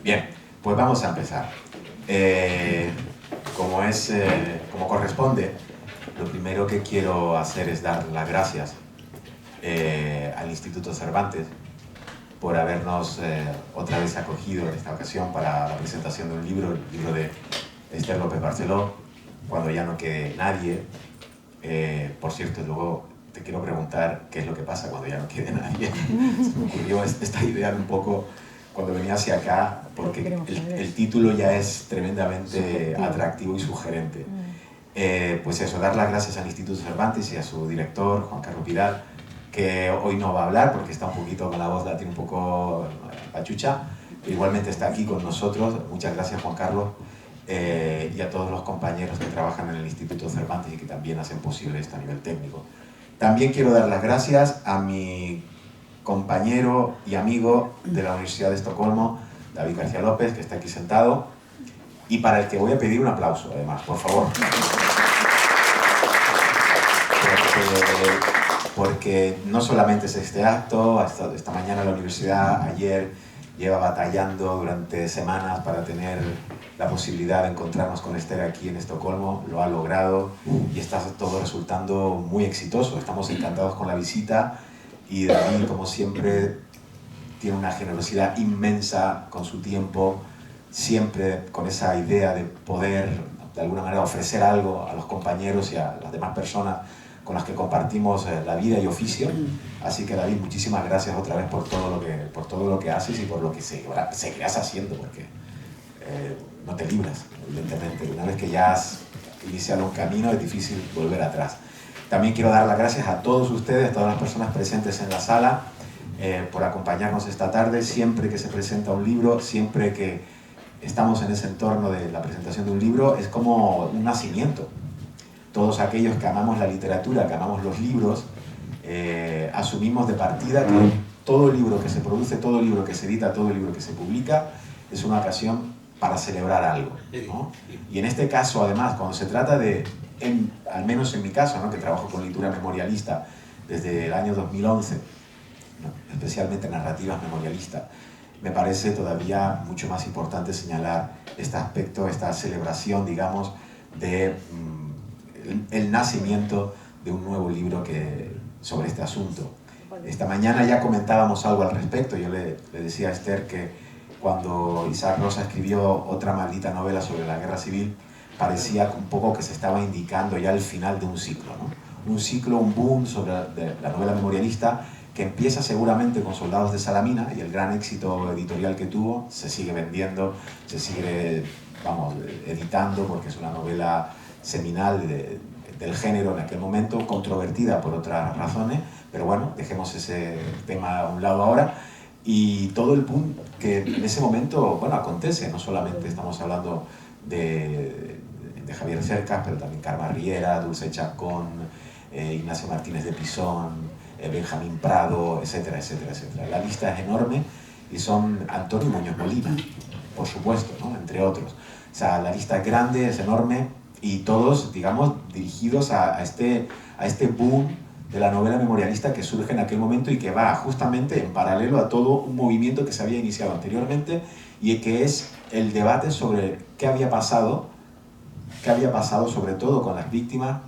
Bien, pues vamos a empezar. Como corresponde, lo primero que quiero hacer es dar las gracias al Instituto Cervantes por habernos otra vez acogido en esta ocasión para la presentación de un libro, el libro de Esther López Barceló, Cuando ya no quede nadie. Por cierto, luego te quiero preguntar qué es lo que pasa cuando ya no quede nadie. Se me ocurrió esta idea un poco cuando venía hacia acá, porque el título ya es tremendamente atractivo y sugerente. Pues eso, dar las gracias al Instituto Cervantes y a su director, Juan Carlos Vidal, que hoy no va a hablar porque está un poquito con la voz, la tiene un poco pachucha, pero igualmente está aquí con nosotros. Muchas gracias, Juan Carlos, y a todos los compañeros que trabajan en el Instituto Cervantes y que también hacen posible esto a nivel técnico. También quiero dar las gracias a mi compañero y amigo de la Universidad de Estocolmo, David García López, que está aquí sentado, y para el que voy a pedir un aplauso, además, por favor. Porque no solamente es este acto, esta mañana la universidad, ayer lleva batallando durante semanas para tener la posibilidad de encontrarnos con Esther aquí en Estocolmo, lo ha logrado y está todo resultando muy exitoso. Estamos encantados con la visita y David, como siempre, tiene una generosidad inmensa con su tiempo, siempre con esa idea de poder, de alguna manera, ofrecer algo a los compañeros y a las demás personas con las que compartimos la vida y oficio. Así que, David, muchísimas gracias otra vez por todo lo que haces y por lo que seguirás haciendo, porque no te libras, evidentemente. Una vez que ya has iniciado un camino, es difícil volver atrás. También quiero dar las gracias a todos ustedes, a todas las personas presentes en la sala, por acompañarnos esta tarde. Siempre que se presenta un libro, siempre que estamos en ese entorno de la presentación de un libro, es como un nacimiento. Todos aquellos que amamos la literatura, que amamos los libros, asumimos de partida que todo libro que se produce, todo libro que se edita, todo libro que se publica, es una ocasión para celebrar algo, ¿no? Y en este caso, además, cuando se trata de, al menos en mi caso, ¿no?, que trabajo con literatura memorialista desde el año 2011, ¿no?, especialmente narrativas memorialistas, me parece todavía mucho más importante señalar este aspecto, esta celebración, digamos, de el nacimiento de un nuevo libro sobre este asunto. Esta mañana ya comentábamos algo al respecto. Yo le decía a Esther que cuando Isaac Rosa escribió otra maldita novela sobre la guerra civil, parecía un poco que se estaba indicando ya el final de un ciclo, ¿no? Un ciclo, un boom sobre la novela memorialista que empieza seguramente con Soldados de Salamina y el gran éxito editorial que tuvo, se sigue vendiendo, se sigue, editando, porque es una novela seminal del género en aquel momento, controvertida por otras razones, pero bueno, dejemos ese tema a un lado ahora. Y todo el boom que en ese momento, bueno, acontece, no solamente estamos hablando de Javier Cercas, pero también Carmen Riera, Dulce Chacón, Ignacio Martínez de Pisón, Benjamín Prado, etcétera, etcétera, etcétera. La lista es enorme y son Antonio Muñoz Molina, por supuesto, ¿no?, entre otros. O sea, la lista es grande, es enorme y todos, digamos, dirigidos a este boom de la novela memorialista que surge en aquel momento y que va justamente en paralelo a todo un movimiento que se había iniciado anteriormente y que es el debate sobre qué había pasado sobre todo con las víctimas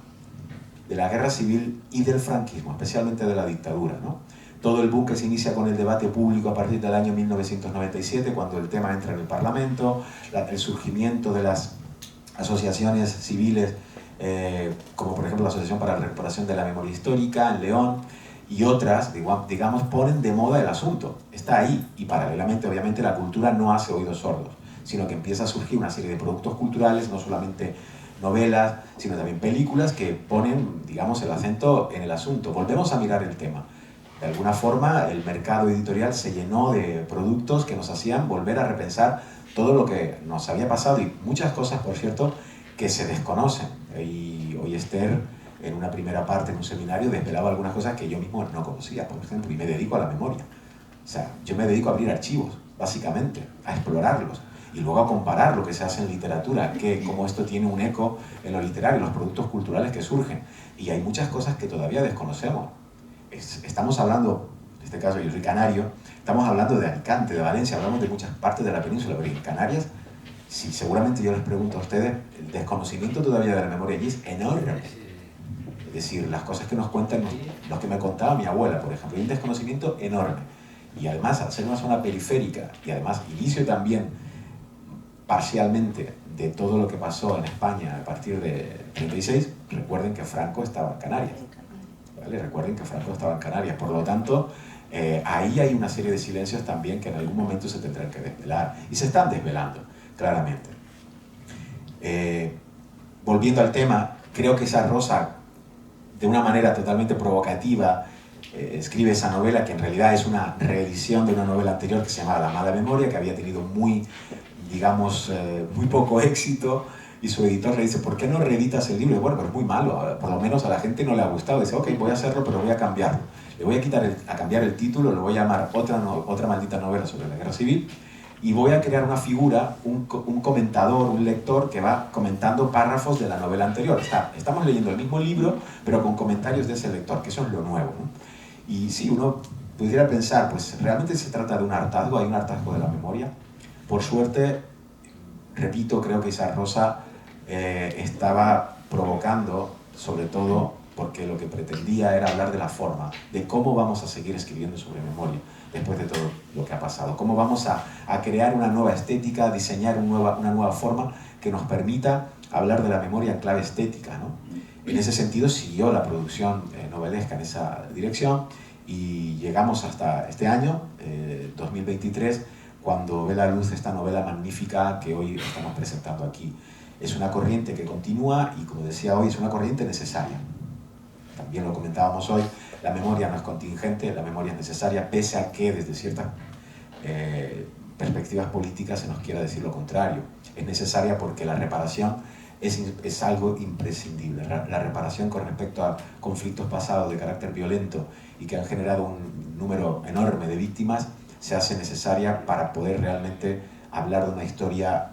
de la guerra civil y del franquismo, especialmente de la dictadura, ¿no? Todo el boom que se inicia con el debate público a partir del año 1997, cuando el tema entra en el Parlamento, el surgimiento de las asociaciones civiles, como por ejemplo la Asociación para la Recuperación de la Memoria Histórica en León, y otras, digamos, ponen de moda el asunto. Está ahí, y paralelamente, obviamente, la cultura no hace oídos sordos, sino que empieza a surgir una serie de productos culturales, no solamente novelas, sino también películas que ponen, digamos, el acento en el asunto. Volvemos a mirar el tema. De alguna forma, el mercado editorial se llenó de productos que nos hacían volver a repensar todo lo que nos había pasado y muchas cosas, por cierto, que se desconocen. Y hoy Esther, en una primera parte, en un seminario, desvelaba algunas cosas que yo mismo no conocía, por ejemplo, y me dedico a la memoria. O sea, yo me dedico a abrir archivos, básicamente, a explorarlos y luego a comparar lo que se hace en literatura, cómo esto tiene un eco en lo literario, los productos culturales que surgen. Y hay muchas cosas que todavía desconocemos. Estamos hablando este caso yo soy canario, estamos hablando de Alicante, de Valencia, hablamos de muchas partes de la península, pero en Canarias, sí, seguramente yo les pregunto a ustedes, el desconocimiento todavía de la memoria allí es enorme. Es decir, las cosas que nos cuentan, los que me contaba mi abuela, por ejemplo, hay un desconocimiento enorme. Y además, al ser una zona periférica, y además inicio también parcialmente de todo lo que pasó en España a partir de 36, recuerden que Franco estaba en Canarias. ¿Vale? Recuerden que Franco estaba en Canarias. Por lo tanto, ahí hay una serie de silencios también que en algún momento se tendrán que desvelar. Y se están desvelando, claramente. Volviendo al tema, creo que esa Rosa, de una manera totalmente provocativa, escribe esa novela que en realidad es una reedición de una novela anterior que se llamaba La mala memoria, que había tenido muy poco éxito, y su editor le dice, ¿por qué no reeditas el libro? Y bueno, pero es muy malo, por lo menos a la gente no le ha gustado. Dice, ok, voy a hacerlo, pero voy a cambiarlo. Le voy a cambiar el título, lo voy a llamar otra maldita novela sobre la guerra civil, y voy a crear una figura, un comentador, un lector que va comentando párrafos de la novela anterior. Estamos leyendo el mismo libro, pero con comentarios de ese lector, que eso es lo nuevo, ¿no? Y sí, uno pudiera pensar, pues realmente se trata de un hartazgo, hay un hartazgo de la memoria. Por suerte, repito, creo que Isaac Rosa estaba provocando, sobre todo porque lo que pretendía era hablar de la forma, de cómo vamos a seguir escribiendo sobre memoria después de todo lo que ha pasado, cómo vamos a crear una nueva estética, diseñar una nueva forma que nos permita hablar de la memoria en clave estética, ¿no? En ese sentido siguió la producción novelesca en esa dirección y llegamos hasta este año, 2023, cuando ve la luz esta novela magnífica que hoy estamos presentando aquí. Es una corriente que continúa y, como decía hoy, es una corriente necesaria. También lo comentábamos hoy, la memoria no es contingente, la memoria es necesaria, pese a que desde ciertas perspectivas políticas se nos quiera decir lo contrario. Es necesaria porque la reparación es algo imprescindible. La reparación con respecto a conflictos pasados de carácter violento y que han generado un número enorme de víctimas se hace necesaria para poder realmente hablar de una historia,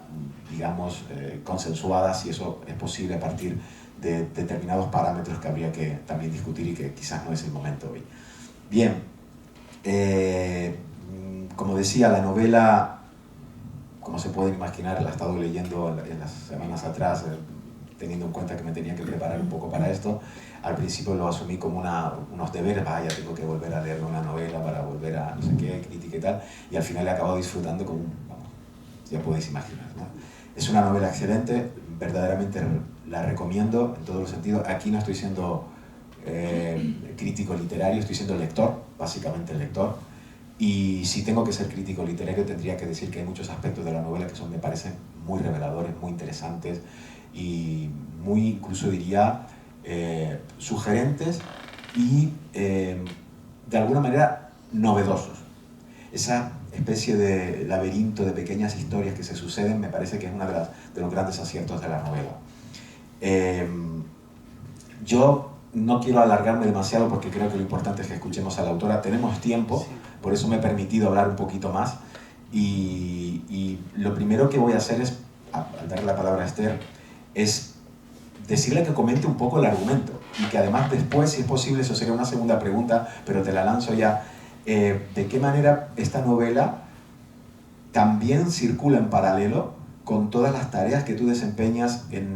digamos, consensuada, si eso es posible a partir de determinados parámetros que habría que también discutir y que quizás no es el momento hoy. Bien, como decía, la novela, como se pueden imaginar, la he estado leyendo en las semanas atrás, teniendo en cuenta que me tenía que preparar un poco para esto. Al principio lo asumí como unos deberes, vaya, tengo que volver a leer una novela para volver a no sé qué, crítica y tal, y al final he acabado disfrutando como, vamos, ya podéis imaginar, ¿no? Es una novela excelente, verdaderamente la recomiendo en todos los sentidos. Aquí no estoy siendo crítico literario, estoy siendo lector, básicamente lector. Y si tengo que ser crítico literario, tendría que decir que hay muchos aspectos de la novela que me parecen muy reveladores, muy interesantes y muy, incluso diría, sugerentes y de alguna manera novedosos. Esa especie de laberinto de pequeñas historias que se suceden me parece que es uno de los grandes aciertos de la novela. Yo no quiero alargarme demasiado porque creo que lo importante es que escuchemos a la autora. Tenemos tiempo, por eso me he permitido hablar un poquito más. Y lo primero que voy a hacer es, al darle la palabra a Esther, es decirle que comente un poco el argumento y que además después, si es posible, eso sería una segunda pregunta, pero te la lanzo ya, de qué manera esta novela también circula en paralelo con todas las tareas que tú desempeñas en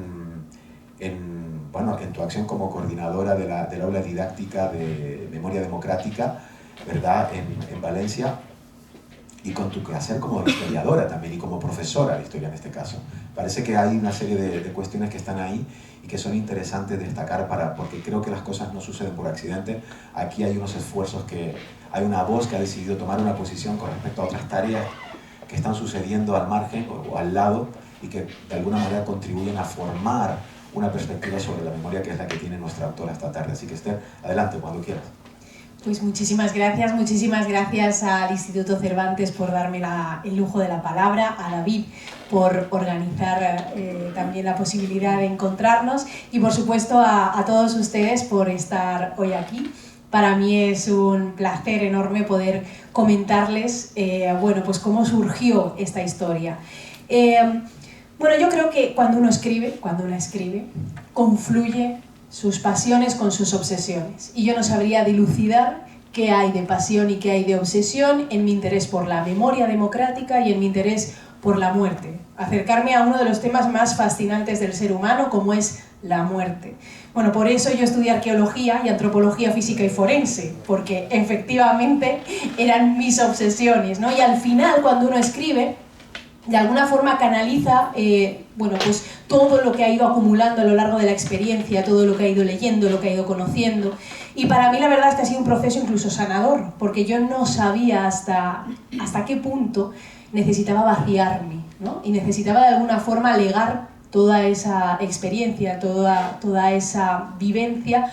tu acción como coordinadora del aula didáctica de memoria democrática, ¿verdad?, en Valencia, y con tu quehacer como historiadora también y como profesora de historia en este caso. Parece que hay una serie de cuestiones que están ahí y que son interesantes de destacar porque creo que las cosas no suceden por accidente. Aquí hay unos esfuerzos hay una voz que ha decidido tomar una posición con respecto a otras tareas que están sucediendo al margen o al lado y que de alguna manera contribuyen a formar una perspectiva sobre la memoria que es la que tiene nuestra autora esta tarde. Así que Esther, adelante, cuando quieras. Pues muchísimas gracias al Instituto Cervantes por darme el lujo de la palabra, a David por organizar también la posibilidad de encontrarnos y por supuesto a todos ustedes por estar hoy aquí. Para mí es un placer enorme poder comentarles pues cómo surgió esta historia. Yo creo que cuando una escribe, confluye sus pasiones con sus obsesiones. Y yo no sabría dilucidar qué hay de pasión y qué hay de obsesión, en mi interés por la memoria democrática y en mi interés por la muerte. Acercarme a uno de los temas más fascinantes del ser humano, como es la muerte. Bueno, por eso yo estudié arqueología y antropología física y forense, porque efectivamente eran mis obsesiones, ¿no? Y al final, cuando uno escribe, de alguna forma canaliza bueno, pues todo lo que ha ido acumulando a lo largo de la experiencia, todo lo que ha ido leyendo, lo que ha ido conociendo. Y para mí la verdad es que ha sido un proceso incluso sanador, porque yo no sabía hasta qué punto necesitaba vaciarme, ¿no? Y necesitaba de alguna forma legar toda esa experiencia, toda esa vivencia,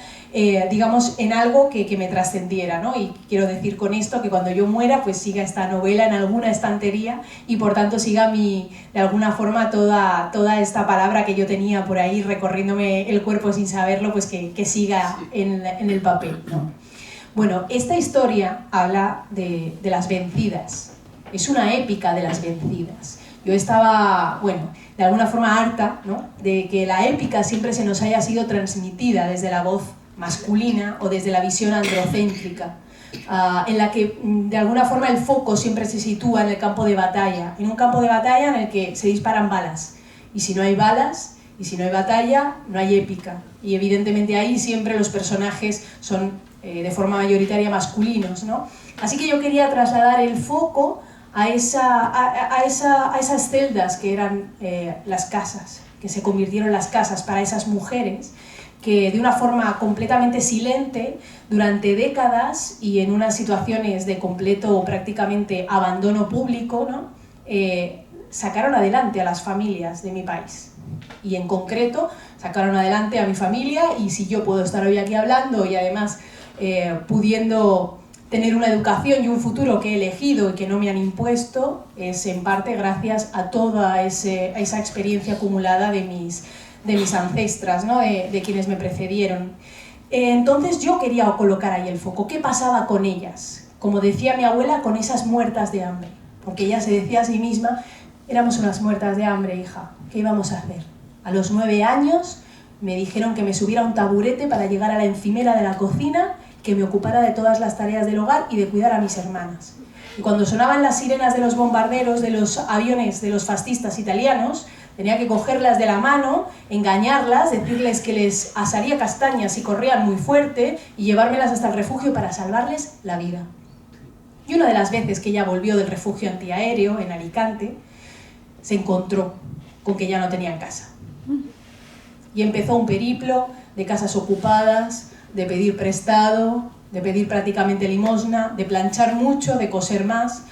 digamos, en algo que me trascendiera, ¿no? Y quiero decir con esto que cuando yo muera, pues siga esta novela en alguna estantería y por tanto siga de alguna forma toda esta palabra que yo tenía por ahí recorriéndome el cuerpo sin saberlo, pues que siga en el papel, ¿no? Bueno, esta historia habla de las vencidas. Es una épica de las vencidas. Yo estaba, bueno, de alguna forma harta, ¿no?, de que la épica siempre se nos haya sido transmitida desde la voz masculina o desde la visión androcéntrica, en la que de alguna forma el foco siempre se sitúa en el campo de batalla, en un campo de batalla en el que se disparan balas. Y si no hay balas, y si no hay batalla, no hay épica. Y evidentemente ahí siempre los personajes son de forma mayoritaria masculinos, ¿no? Así que yo quería trasladar el foco a esas celdas que eran las casas, que se convirtieron en las casas para esas mujeres que de una forma completamente silente, durante décadas y en unas situaciones de completo o prácticamente abandono público, ¿no?, sacaron adelante a las familias de mi país. Y en concreto sacaron adelante a mi familia, y si yo puedo estar hoy aquí hablando y además pudiendo tener una educación y un futuro que he elegido y que no me han impuesto, es en parte gracias a toda esa experiencia acumulada de mis ancestras, ¿no?, de quienes me precedieron. Entonces yo quería colocar ahí el foco. ¿Qué pasaba con ellas? Como decía mi abuela, con esas muertas de hambre. Porque ella se decía a sí misma, éramos unas muertas de hambre, hija. ¿Qué íbamos a hacer? A los 9 años me dijeron que me subiera a un taburete para llegar a la encimera de la cocina, que me ocupara de todas las tareas del hogar y de cuidar a mis hermanas. Y cuando sonaban las sirenas de los bombarderos, de los aviones de los fascistas italianos, tenía que cogerlas de la mano, engañarlas, decirles que les asaría castañas si corrían muy fuerte y llevármelas hasta el refugio para salvarles la vida. Y una de las veces que ella volvió del refugio antiaéreo en Alicante, se encontró con que ya no tenían casa. Y empezó un periplo de casas ocupadas, de pedir prestado, de pedir prácticamente limosna, de planchar mucho, de coser más,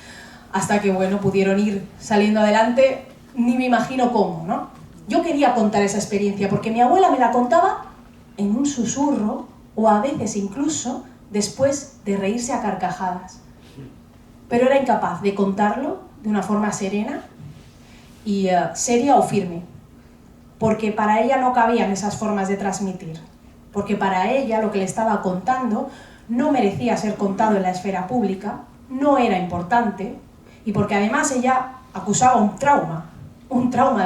hasta que, bueno, pudieron ir saliendo adelante, ni me imagino cómo, ¿no? Yo quería contar esa experiencia porque mi abuela me la contaba en un susurro, o a veces incluso después de reírse a carcajadas. Pero era incapaz de contarlo de una forma serena y seria o firme, porque para ella no cabían esas formas de transmitir, porque para ella lo que le estaba contando no merecía ser contado en la esfera pública, no era importante, y porque además ella acusaba un trauma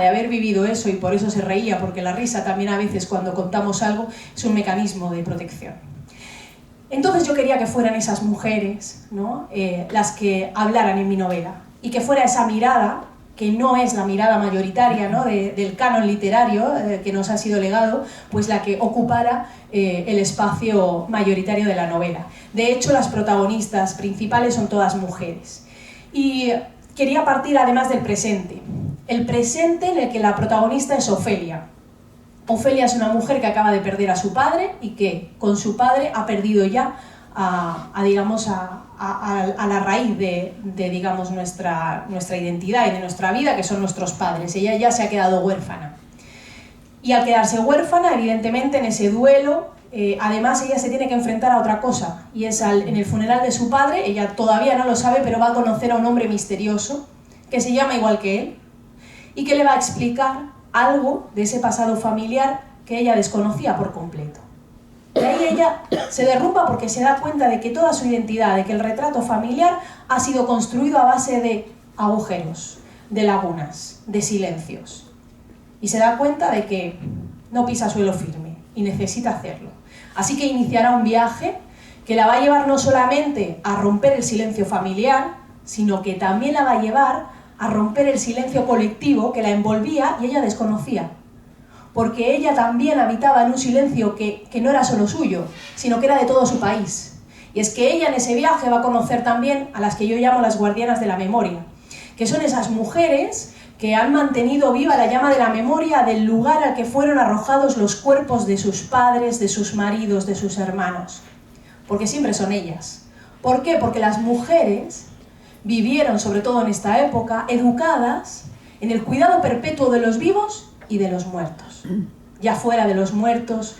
de haber vivido eso, y por eso se reía, porque la risa también a veces cuando contamos algo es un mecanismo de protección. Entonces yo quería que fueran esas mujeres, ¿no?, las que hablaran en mi novela, y que fuera esa mirada, que no es la mirada mayoritaria, ¿no?, del canon literario que nos ha sido legado, pues la que ocupara el espacio mayoritario de la novela. De hecho, las protagonistas principales son todas mujeres. Y quería partir además del presente. El presente en el que la protagonista es Ofelia. Ofelia es una mujer que acaba de perder a su padre y que con su padre ha perdido ya a la raíz de digamos, nuestra identidad y de nuestra vida, que son nuestros padres. Ella ya se ha quedado huérfana. Y al quedarse huérfana, evidentemente, en ese duelo, además ella se tiene que enfrentar a otra cosa, y es en el funeral de su padre. Ella todavía no lo sabe, pero va a conocer a un hombre misterioso que se llama igual que él y que le va a explicar algo de ese pasado familiar que ella desconocía por completo. Y ahí ella se derrumba porque se da cuenta de que toda su identidad, de que el retrato familiar ha sido construido a base de agujeros, de lagunas, de silencios. Y se da cuenta de que no pisa suelo firme y necesita hacerlo. Así que iniciará un viaje que la va a llevar no solamente a romper el silencio familiar, sino que también la va a llevar a romper el silencio colectivo que la envolvía y ella desconocía. Porque ella también habitaba en un silencio que no era solo suyo, sino que era de todo su país. Y es que ella en ese viaje va a conocer también a las que yo llamo las guardianas de la memoria, que son esas mujeres que han mantenido viva la llama de la memoria del lugar al que fueron arrojados los cuerpos de sus padres, de sus maridos, de sus hermanos. Porque siempre son ellas. ¿Por qué? Porque las mujeres vivieron, sobre todo en esta época, educadas en el cuidado perpetuo de los vivos y de los muertos. Ya fuera de los muertos,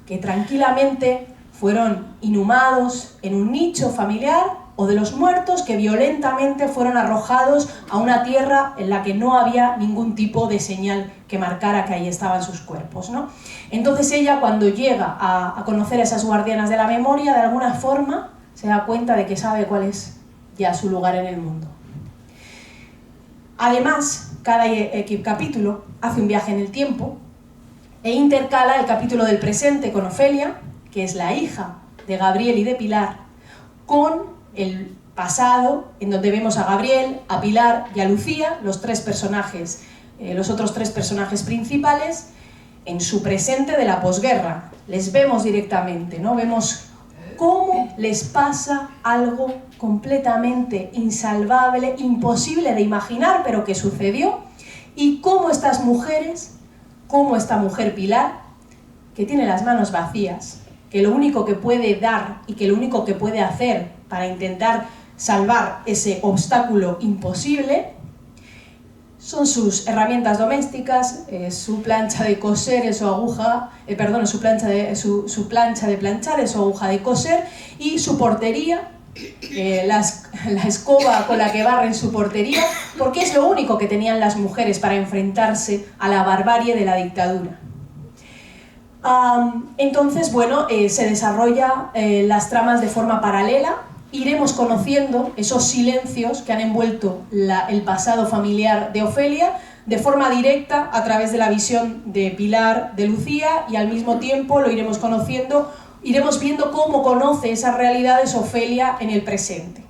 que tranquilamente fueron inhumados en un nicho familiar, o de los muertos que violentamente fueron arrojados a una tierra en la que no había ningún tipo de señal que marcara que ahí estaban sus cuerpos, ¿no? Entonces ella, cuando llega a conocer a esas guardianas de la memoria, de alguna forma se da cuenta de que sabe cuál es ya su lugar en el mundo. Además, cada capítulo hace un viaje en el tiempo e intercala el capítulo del presente con Ofelia, que es la hija de Gabriel y de Pilar, con el pasado, en donde vemos a Gabriel, a Pilar y a Lucía, los tres personajes, los otros tres personajes principales, en su presente de la posguerra. Les vemos directamente, ¿no? Vemos cómo les pasa algo completamente insalvable, imposible de imaginar, pero que sucedió, y cómo estas mujeres, como esta mujer Pilar, que tiene las manos vacías, que lo único que puede dar y que lo único que puede hacer para intentar salvar ese obstáculo imposible son sus herramientas domésticas, su plancha de coser, su aguja, su plancha de planchar, su aguja de coser, y su portería, la escoba con la que barren su portería, porque es lo único que tenían las mujeres para enfrentarse a la barbarie de la dictadura. Entonces, bueno, se desarrolla las tramas de forma paralela. Iremos conociendo esos silencios que han envuelto el pasado familiar de Ofelia de forma directa a través de la visión de Pilar, de Lucía, y al mismo tiempo lo iremos conociendo, iremos viendo cómo conoce esas realidades Ofelia en el presente.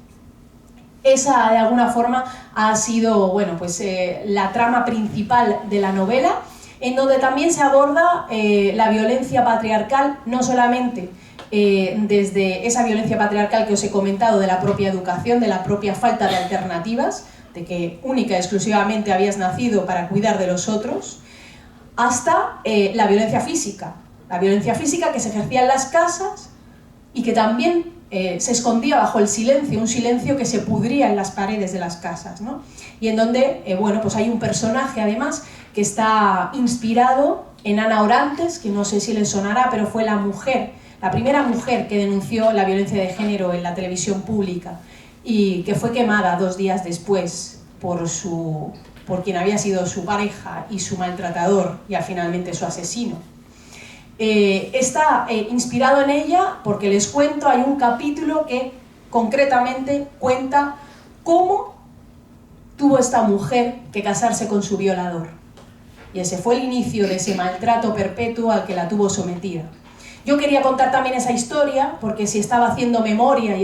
Esa, de alguna forma, ha sido, bueno, pues, la trama principal de la novela, en donde también se aborda la violencia patriarcal, no solamente desde esa violencia patriarcal que os he comentado, de la propia educación, de la propia falta de alternativas, de que única y exclusivamente habías nacido para cuidar de los otros, hasta la violencia física que se ejercía en las casas y que también se escondía bajo el silencio, un silencio que se pudría en las paredes de las casas, ¿no? Y en donde, bueno, pues hay un personaje además que está inspirado en Ana Orantes, que no sé si les sonará, pero fue la primera mujer que denunció la violencia de género en la televisión pública y que fue quemada 2 días después por quien había sido su pareja y su maltratador y finalmente su asesino. Está inspirado en ella porque les cuento, hay un capítulo que concretamente cuenta cómo tuvo esta mujer que casarse con su violador. Y ese fue el inicio de ese maltrato perpetuo al que la tuvo sometida. Yo quería contar también esa historia porque si estaba haciendo memoria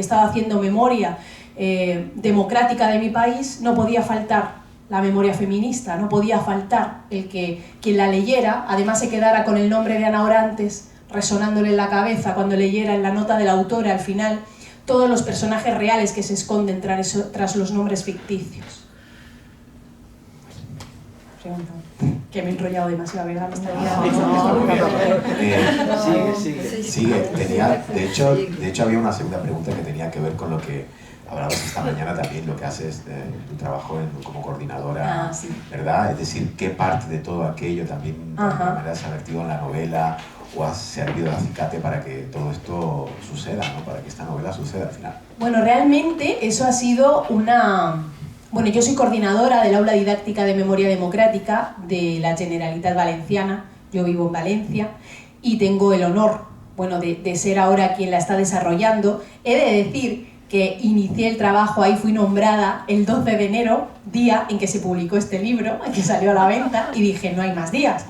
democrática de mi país, no podía faltar la memoria feminista, no podía faltar el que quien la leyera, además se quedara con el nombre de Ana Orantes resonándole en la cabeza cuando leyera en la nota de la autora al final todos los personajes reales que se esconden tras los nombres ficticios. Que me he enrollado demasiado, ¿verdad? Sigue. De hecho había una segunda pregunta que tenía que ver con lo que hablabas esta mañana también, lo que haces tu trabajo como coordinadora, sí. ¿verdad? Es decir, ¿qué parte de todo aquello también de alguna manera se ha vertido en la novela o ha servido de acicate para que todo esto suceda, ¿no? Para que esta novela suceda al final? Bueno, realmente eso ha sido Bueno, yo soy coordinadora del aula didáctica de memoria democrática de la Generalitat Valenciana, yo vivo en Valencia y tengo el honor, bueno, de ser ahora quien la está desarrollando. He de decir que inicié el trabajo ahí, fui nombrada el 12 de enero, día en que se publicó este libro, en que salió a la venta, y dije, no hay más días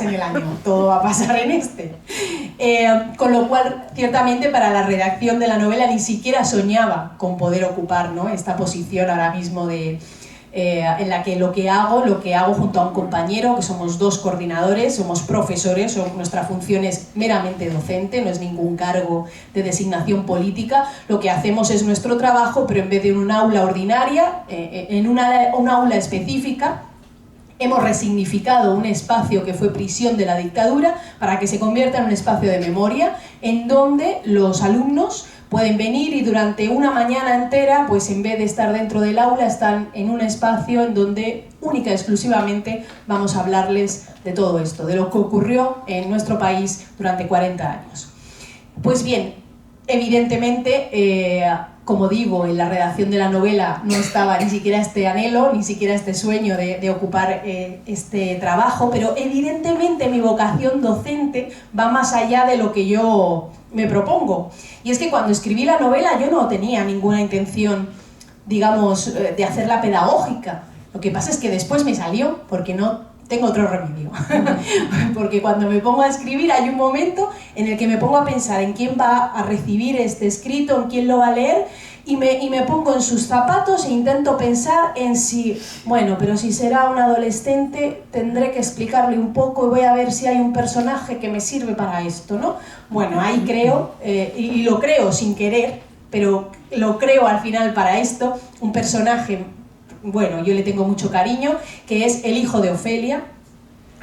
en el año, todo va a pasar en este. Con lo cual, ciertamente para la redacción de la novela ni siquiera soñaba con poder ocupar, ¿no?, esta posición ahora mismo en la que lo que hago junto a un compañero, que somos 2 coordinadores, somos profesores, nuestra función es meramente docente, no es ningún cargo de designación política. Lo que hacemos es nuestro trabajo, pero en vez de en un aula ordinaria, en una aula específica, hemos resignificado un espacio que fue prisión de la dictadura para que se convierta en un espacio de memoria, en donde los alumnos pueden venir y durante una mañana entera, pues en vez de estar dentro del aula, están en un espacio en donde única y exclusivamente vamos a hablarles de todo esto, de lo que ocurrió en nuestro país durante 40 años. Pues bien, evidentemente, como digo, en la redacción de la novela no estaba ni siquiera este anhelo, ni siquiera este sueño de ocupar este trabajo, pero evidentemente mi vocación docente va más allá de lo que yo me propongo. Y es que cuando escribí la novela yo no tenía ninguna intención, digamos, de hacerla pedagógica. Lo que pasa es que después me salió, porque no tengo otro remedio. Porque cuando me pongo a escribir hay un momento en el que me pongo a pensar en quién va a recibir este escrito, en quién lo va a leer, y me pongo en sus zapatos e intento pensar en si, bueno, pero si será un adolescente tendré que explicarle un poco y voy a ver si hay un personaje que me sirve para esto, ¿no? Bueno, ahí creo, y lo creo sin querer, pero lo creo al final para esto, un personaje, bueno, yo le tengo mucho cariño, que es el hijo de Ofelia.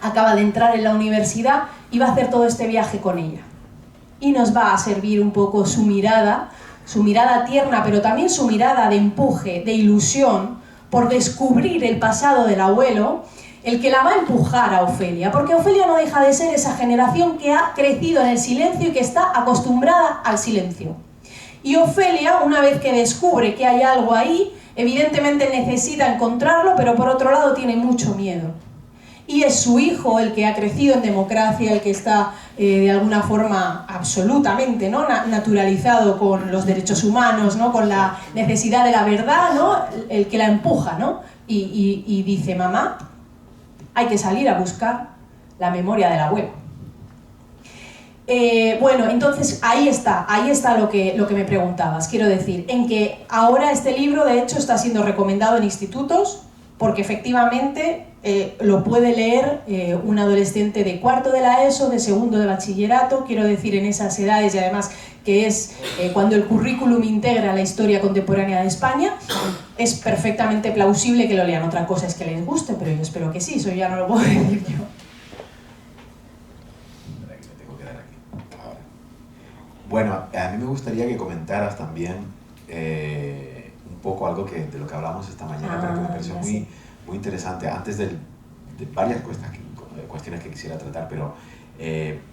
Acaba de entrar en la universidad y va a hacer todo este viaje con ella. Y nos va a servir un poco su mirada tierna, pero también su mirada de empuje, de ilusión, por descubrir el pasado del abuelo, el que la va a empujar a Ofelia, porque Ofelia no deja de ser esa generación que ha crecido en el silencio y que está acostumbrada al silencio. Y Ofelia, una vez que descubre que hay algo ahí, evidentemente necesita encontrarlo, pero por otro lado tiene mucho miedo. Y es su hijo el que ha crecido en democracia, el que está de alguna forma absolutamente, ¿no?, naturalizado con los derechos humanos, ¿no?, con la necesidad de la verdad, ¿no?, el que la empuja, ¿no?, y dice, mamá, hay que salir a buscar la memoria del abuelo. Bueno, entonces ahí está lo que me preguntabas. Quiero decir, en que ahora este libro de hecho está siendo recomendado en institutos, porque efectivamente lo puede leer un adolescente de 4º de la ESO, de 2º de bachillerato, quiero decir, en esas edades, y además que es cuando el currículum integra la historia contemporánea de España, es perfectamente plausible que lo lean. Otra cosa es que les guste, pero yo espero que sí, eso ya no lo puedo decir yo. Bueno, a mí me gustaría que comentaras también un poco algo de lo que hablamos esta mañana, pero que me pareció muy interesante, antes de varias cuestiones que quisiera tratar, pero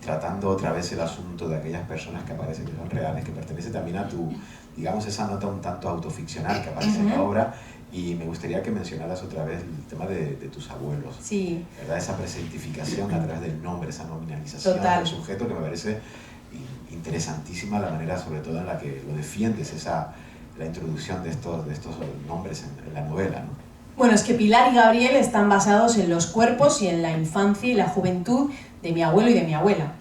tratando otra vez el asunto de aquellas personas que aparecen, que son reales, que pertenece también a tu, digamos, esa nota un tanto autoficcional que aparece en la obra, y me gustaría que mencionaras otra vez el tema de tus abuelos. Sí. ¿Verdad? Esa presentificación a través del nombre, esa nominalización Total. del sujeto, que me parece interesantísima la manera sobre todo en la que lo defiendes, la introducción de estos nombres en la novela, ¿no? Bueno, es que Pilar y Gabriel están basados en los cuerpos y en la infancia y la juventud de mi abuelo y de mi abuela.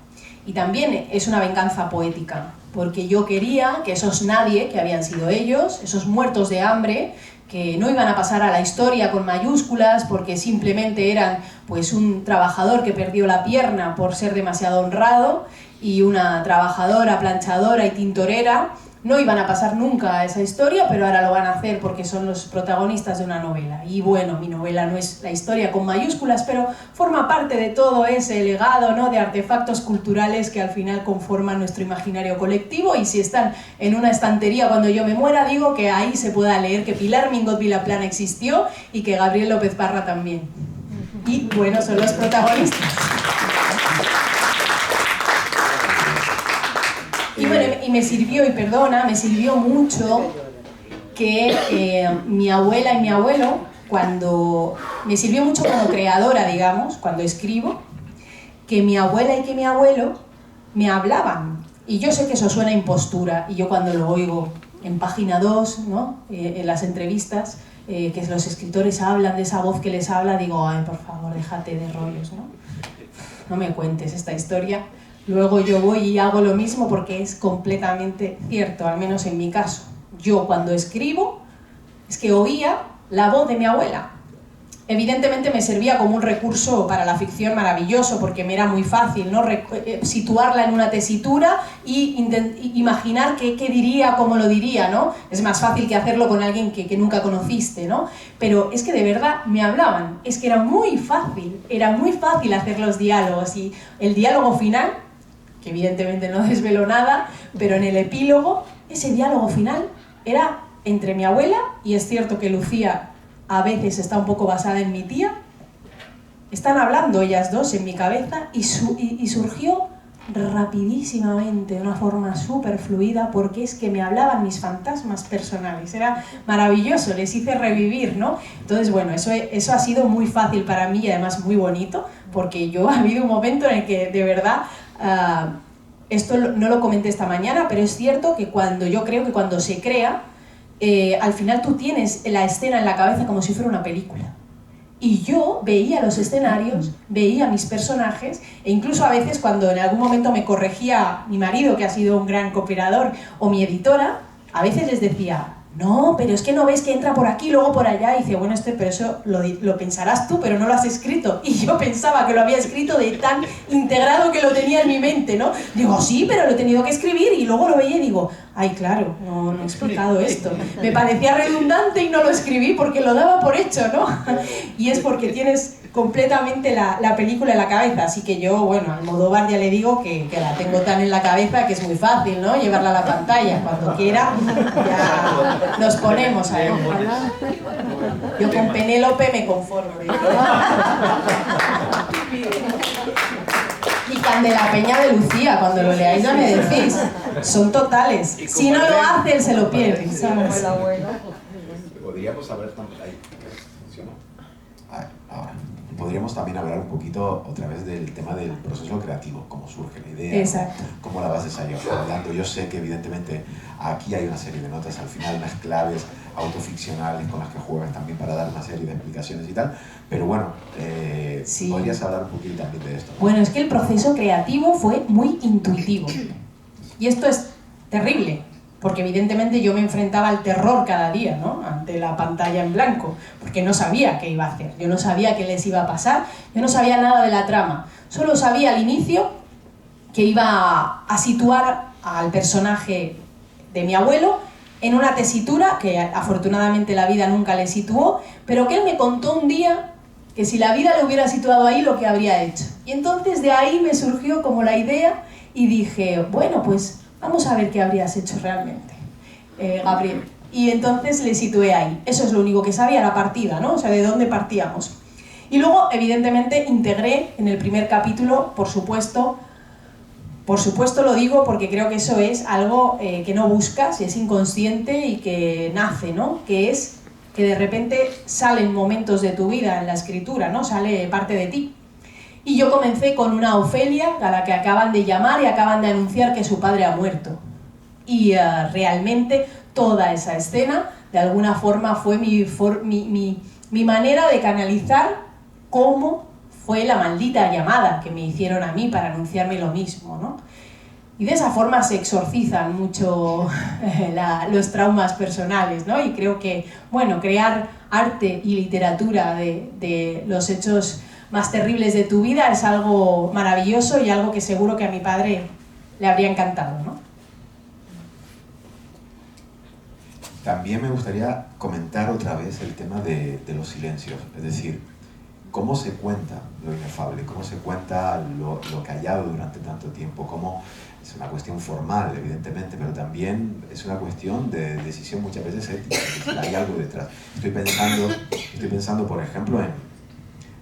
Y también es una venganza poética, porque yo quería que esos nadie, que habían sido ellos, esos muertos de hambre, que no iban a pasar a la historia con mayúsculas porque simplemente eran pues un trabajador que perdió la pierna por ser demasiado honrado y una trabajadora, planchadora y tintorera, no iban a pasar nunca a esa historia, pero ahora lo van a hacer porque son los protagonistas de una novela. Y bueno, mi novela no es la historia con mayúsculas, pero forma parte de todo ese legado, ¿no?, de artefactos culturales que al final conforman nuestro imaginario colectivo, y si están en una estantería cuando yo me muera, digo que ahí se pueda leer que Pilar Mingot Vilaplana existió y que Gabriel López Parra también. Y bueno, son los protagonistas. Y bueno, y me sirvió, y perdona, me sirvió mucho que mi abuela y mi abuelo, me sirvió mucho como creadora, digamos, cuando escribo, que mi abuela y que mi abuelo me hablaban. Y yo sé que eso suena a impostura, y yo cuando lo oigo en página 2, ¿no? En las entrevistas, que los escritores hablan de esa voz que les habla, digo, ay, por favor, déjate de rollos, ¿no? No me cuentes esta historia. Luego yo voy y hago lo mismo porque es completamente cierto, al menos en mi caso. Yo cuando escribo, es que oía la voz de mi abuela. Evidentemente me servía como un recurso para la ficción maravilloso, porque me era muy fácil, ¿no? Situarla en una tesitura y imaginar qué diría, cómo lo diría, ¿no? Es más fácil que hacerlo con alguien que nunca conociste, ¿no? Pero es que de verdad me hablaban, es que era muy fácil hacer los diálogos, y el diálogo final, que evidentemente no desvelo nada, pero en el epílogo, ese diálogo final era entre mi abuela, y es cierto que Lucía a veces está un poco basada en mi tía, están hablando ellas dos en mi cabeza y surgió rapidísimamente, de una forma súper fluida, porque es que me hablaban mis fantasmas personales, era maravilloso, les hice revivir, ¿no? Entonces, bueno, eso ha sido muy fácil para mí y además muy bonito, porque yo ha habido un momento en el que de verdad, esto no lo comenté esta mañana, pero es cierto que yo creo que cuando se crea, al final tú tienes la escena en la cabeza como si fuera una película. Y yo veía los escenarios, veía mis personajes, e incluso a veces cuando en algún momento me corregía mi marido, que ha sido un gran cooperador, o mi editora, a veces les decía, no, pero es que no ves que entra por aquí, luego por allá, y dice, bueno, pero eso lo pensarás tú, pero no lo has escrito. Y yo pensaba que lo había escrito de tan integrado que lo tenía en mi mente, ¿no? Digo, sí, pero lo he tenido que escribir, y luego lo veía y digo, ay, claro, no he explicado esto. Me parecía redundante y no lo escribí porque lo daba por hecho, ¿no? Y es porque tienes completamente la película en la cabeza, así que yo, bueno, al Almodóvar ya le digo que la tengo tan en la cabeza que es muy fácil, ¿no? Llevarla a la pantalla, cuando quiera ya nos ponemos ahí. Yo con Penélope me conformo. Y Candela Peña de Lucía, cuando lo leáis ya me decís, son totales. Si no lo hacen, se lo pierden, ¿sabes? Podríamos hablar también... ¿Funciona? Ahora. Podríamos también hablar un poquito otra vez del tema del proceso creativo, cómo surge la idea, exacto, cómo la vas desarrollando. Yo sé que evidentemente aquí hay una serie de notas al final, unas claves autoficcionales con las que juegas también para dar una serie de explicaciones y tal, pero bueno, sí. ¿Podrías hablar un poquito también de esto? Bueno, es que el proceso creativo fue muy intuitivo, y esto es terrible, porque evidentemente yo me enfrentaba al terror cada día, ¿no? Ante la pantalla en blanco, porque no sabía qué iba a hacer, yo no sabía qué les iba a pasar, yo no sabía nada de la trama, solo sabía al inicio que iba a situar al personaje de mi abuelo en una tesitura que afortunadamente la vida nunca le situó, pero que él me contó un día que si la vida le hubiera situado ahí, lo que habría hecho. Y entonces de ahí me surgió como la idea y dije, bueno, pues vamos a ver qué habrías hecho realmente, Gabriel. Y entonces le situé ahí. Eso es lo único que sabía, la partida, ¿no? O sea, de dónde partíamos. Y luego, evidentemente, integré en el primer capítulo, por supuesto lo digo porque creo que eso es algo que no buscas, es inconsciente y que nace, ¿no? Que es que de repente salen momentos de tu vida en la escritura, ¿no? Sale parte de ti. Y yo comencé con una Ofelia a la que acaban de llamar y acaban de anunciar que su padre ha muerto. Y realmente toda esa escena, de alguna forma, fue mi manera de canalizar cómo fue la maldita llamada que me hicieron a mí para anunciarme lo mismo, ¿no? Y de esa forma se exorcizan mucho los traumas personales, ¿no? Y creo que, bueno, crear arte y literatura de los hechos más terribles de tu vida es algo maravilloso y algo que seguro que a mi padre le habría encantado, ¿no? También me gustaría comentar otra vez el tema de los silencios, es decir, cómo se cuenta lo inefable, cómo se cuenta lo callado durante tanto tiempo, cómo es una cuestión formal, evidentemente, pero también es una cuestión de decisión muchas veces ética, es decir, hay algo detrás. Estoy pensando, por ejemplo, en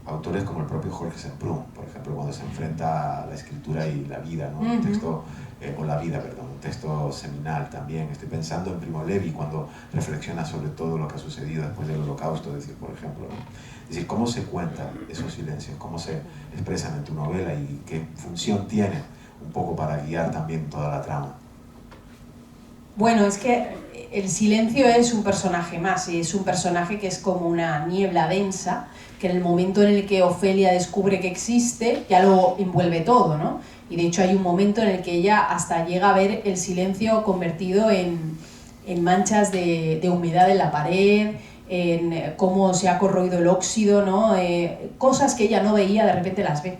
autores como el propio Jorge Semprún, por ejemplo, cuando se enfrenta a la escritura y la vida, ¿no? Un texto, un texto seminal también. Estoy pensando en Primo Levi cuando reflexiona sobre todo lo que ha sucedido después del Holocausto, es decir, por ejemplo, ¿no? Es decir, cómo se cuentan esos silencios, cómo se expresan en tu novela y qué función tiene un poco para guiar también toda la trama. Bueno, es que el silencio es un personaje más, y es un personaje que es como una niebla densa, que en el momento en el que Ofelia descubre que existe, ya lo envuelve todo, ¿no? Y de hecho hay un momento en el que ella hasta llega a ver el silencio convertido en manchas de humedad en la pared, en cómo se ha corroído el óxido, ¿no? Cosas que ella no veía, de repente las ve.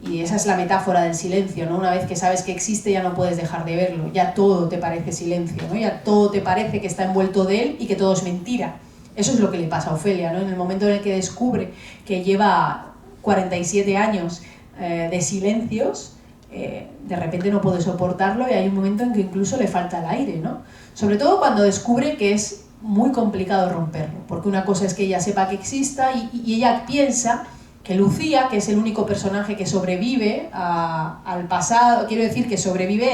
Y esa es la metáfora del silencio, ¿no? Una vez que sabes que existe ya no puedes dejar de verlo, ya todo te parece silencio, ¿no? Ya todo te parece que está envuelto de él y que todo es mentira. Eso es lo que le pasa a Ofelia, ¿no? En el momento en el que descubre que lleva 47 años de silencios, de repente no puede soportarlo y hay un momento en que incluso le falta el aire, ¿no? Sobre todo cuando descubre que es muy complicado romperlo, porque una cosa es que ella sepa que exista y ella piensa que Lucía, que es el único personaje que sobrevive al pasado, quiero decir que sobrevive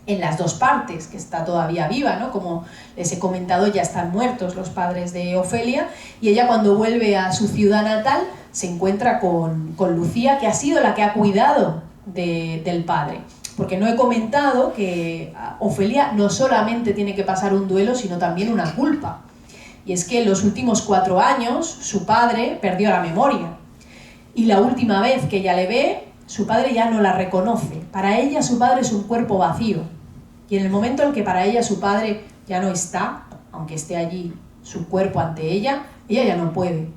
en las dos partes, que está todavía viva, ¿no? Como les he comentado, ya están muertos los padres de Ofelia, y ella cuando vuelve a su ciudad natal se encuentra con Lucía, que ha sido la que ha cuidado del padre. Porque no he comentado que Ofelia no solamente tiene que pasar un duelo, sino también una culpa. Y es que en los últimos 4 años su padre perdió la memoria. Y la última vez que ella le ve, su padre ya no la reconoce. Para ella su padre es un cuerpo vacío. Y en el momento en que para ella su padre ya no está, aunque esté allí su cuerpo ante ella, ella ya no puede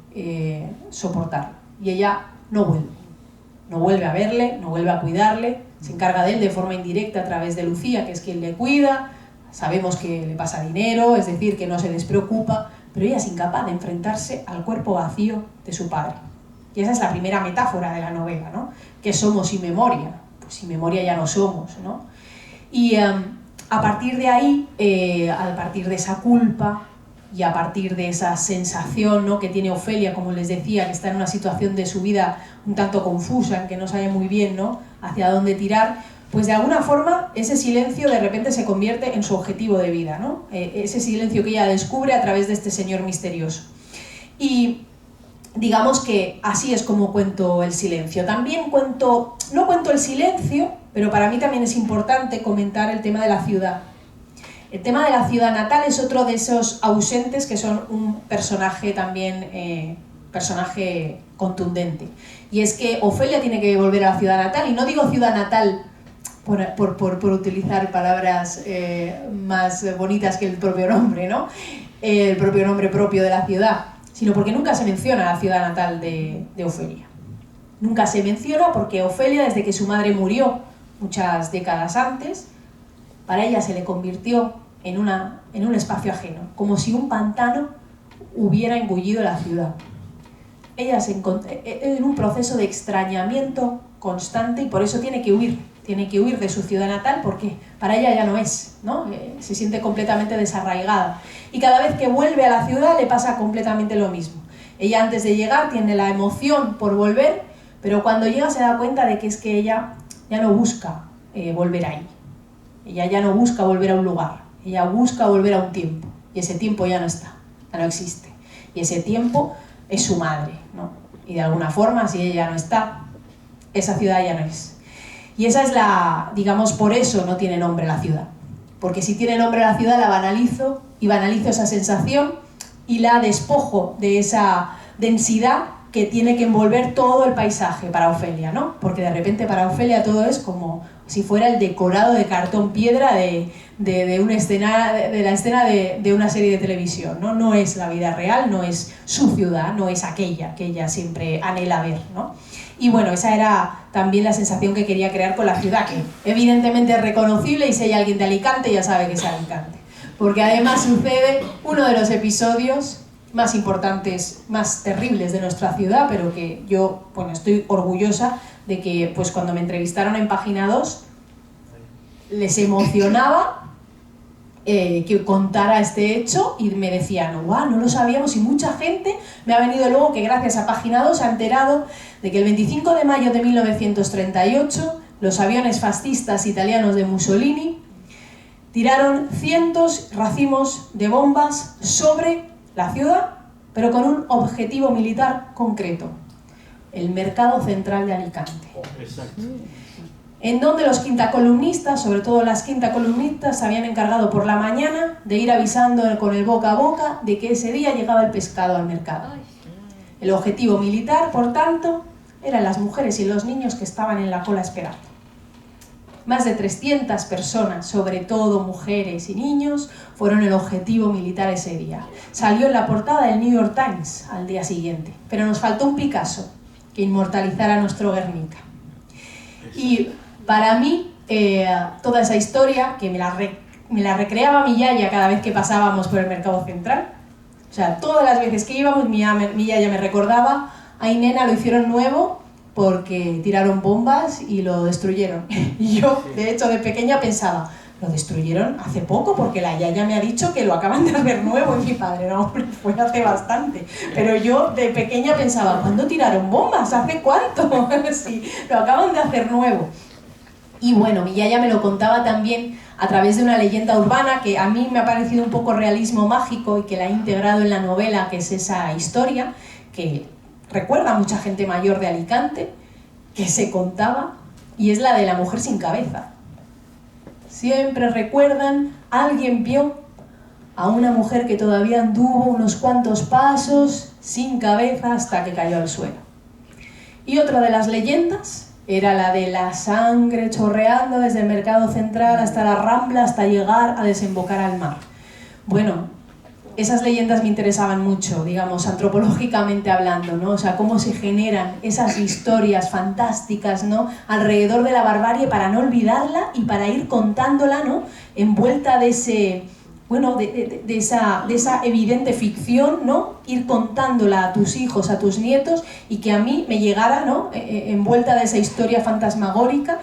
soportarlo. Y ella no vuelve. No vuelve a verle, no vuelve a cuidarle, se encarga de él de forma indirecta a través de Lucía, que es quien le cuida. Sabemos que le pasa dinero, es decir, que no se despreocupa, pero ella es incapaz de enfrentarse al cuerpo vacío de su padre. Y esa es la primera metáfora de la novela, ¿no? ¿Qué somos sin memoria? Pues sin memoria ya no somos, ¿no? Y a partir de ahí, a partir de esa culpa y a partir de esa sensación, ¿no?, que tiene Ofelia, como les decía, que está en una situación de su vida un tanto confusa, en que no sabe muy bien, ¿no?, hacia dónde tirar, pues de alguna forma ese silencio de repente se convierte en su objetivo de vida, ¿no? Ese silencio que ella descubre a través de este señor misterioso. Y digamos que así es como cuento el silencio. También no cuento el silencio, pero para mí también es importante comentar el tema de la ciudad. El tema de la ciudad natal es otro de esos ausentes que son un personaje también, personaje contundente. Y es que Ofelia tiene que volver a la ciudad natal, y no digo ciudad natal por utilizar palabras más bonitas que el propio nombre, ¿no? El propio nombre propio de la ciudad, sino porque nunca se menciona la ciudad natal de Ofelia. Nunca se menciona porque Ofelia, desde que su madre murió muchas décadas antes, para ella se le convirtió en un espacio ajeno, como si un pantano hubiera engullido la ciudad. Ella se encontró en un proceso de extrañamiento constante y por eso tiene que huir de su ciudad natal, porque para ella ya no es, ¿no? Se siente completamente desarraigada. Y cada vez que vuelve a la ciudad le pasa completamente lo mismo. Ella antes de llegar tiene la emoción por volver, pero cuando llega se da cuenta de que es que ella ya no busca volver ahí. Ella ya no busca volver a un lugar, ella busca volver a un tiempo, y ese tiempo ya no está, ya no existe. Y ese tiempo es su madre, ¿no? Y de alguna forma, si ella no está, esa ciudad ya no es. Y esa es digamos, por eso no tiene nombre la ciudad. Porque si tiene nombre la ciudad, la banalizo, y banalizo esa sensación, y la despojo de esa densidad que tiene que envolver todo el paisaje para Ofelia, ¿no? Porque de repente para Ofelia todo es como si fuera el decorado de cartón piedra de una escena, de la escena de una serie de televisión, ¿no? No es la vida real, no es su ciudad, no es aquella que ella siempre anhela ver, ¿no? Y bueno, esa era también la sensación que quería crear con la ciudad, que evidentemente es reconocible, y si hay alguien de Alicante ya sabe que es Alicante. Porque además sucede uno de los episodios más importantes, más terribles de nuestra ciudad, pero que yo, bueno, estoy orgullosa de que, pues cuando me entrevistaron en Página 2, les emocionaba que contara este hecho, y me decían, ¡guau!, no lo sabíamos, y mucha gente me ha venido luego que gracias a Página 2 ha enterado de que el 25 de mayo de 1938 los aviones fascistas italianos de Mussolini tiraron cientos racimos de bombas sobre la ciudad, pero con un objetivo militar concreto: el mercado central de Alicante. Exacto. en donde los quintacolumnistas, sobre todo las quintacolumnistas, se habían encargado por la mañana de ir avisando con el boca a boca de que ese día llegaba el pescado al mercado. El objetivo militar, por tanto, eran las mujeres y los niños que estaban en la cola esperando. Más de 300 personas, sobre todo mujeres y niños, fueron el objetivo militar ese día. Salió en la portada del New York Times al día siguiente, pero nos faltó un Picasso que inmortalizara nuestro Guernica. Y para mí, toda esa historia, que me la recreaba mi yaya cada vez que pasábamos por el Mercado Central, o sea, todas las veces que íbamos, mi yaya me recordaba: ay nena, lo hicieron nuevo porque tiraron bombas y lo destruyeron. Y yo, de hecho, de pequeña pensaba, lo destruyeron hace poco porque la yaya me ha dicho que lo acaban de hacer nuevo. Y mi padre, no, hombre, fue hace bastante. Pero yo de pequeña pensaba, ¿cuándo tiraron bombas? ¿Hace cuánto? Sí, lo acaban de hacer nuevo. Y bueno, mi yaya me lo contaba también a través de una leyenda urbana que a mí me ha parecido un poco realismo mágico y que la he integrado en la novela, que es esa historia que recuerda a mucha gente mayor de Alicante, que se contaba, y es la de la mujer sin cabeza. Siempre recuerdan, alguien vio a una mujer que todavía anduvo unos cuantos pasos sin cabeza hasta que cayó al suelo. Y otra de las leyendas era la de la sangre chorreando desde el Mercado Central hasta la Rambla, hasta llegar a desembocar al mar. Bueno, esas leyendas me interesaban mucho, digamos, antropológicamente hablando, ¿no? O sea, cómo se generan esas historias fantásticas, ¿no?, alrededor de la barbarie para no olvidarla y para ir contándola, ¿no?, envuelta de ese, bueno, de esa evidente ficción, ¿no?, ir contándola a tus hijos, a tus nietos, y que a mí me llegara, ¿no?, envuelta de esa historia fantasmagórica.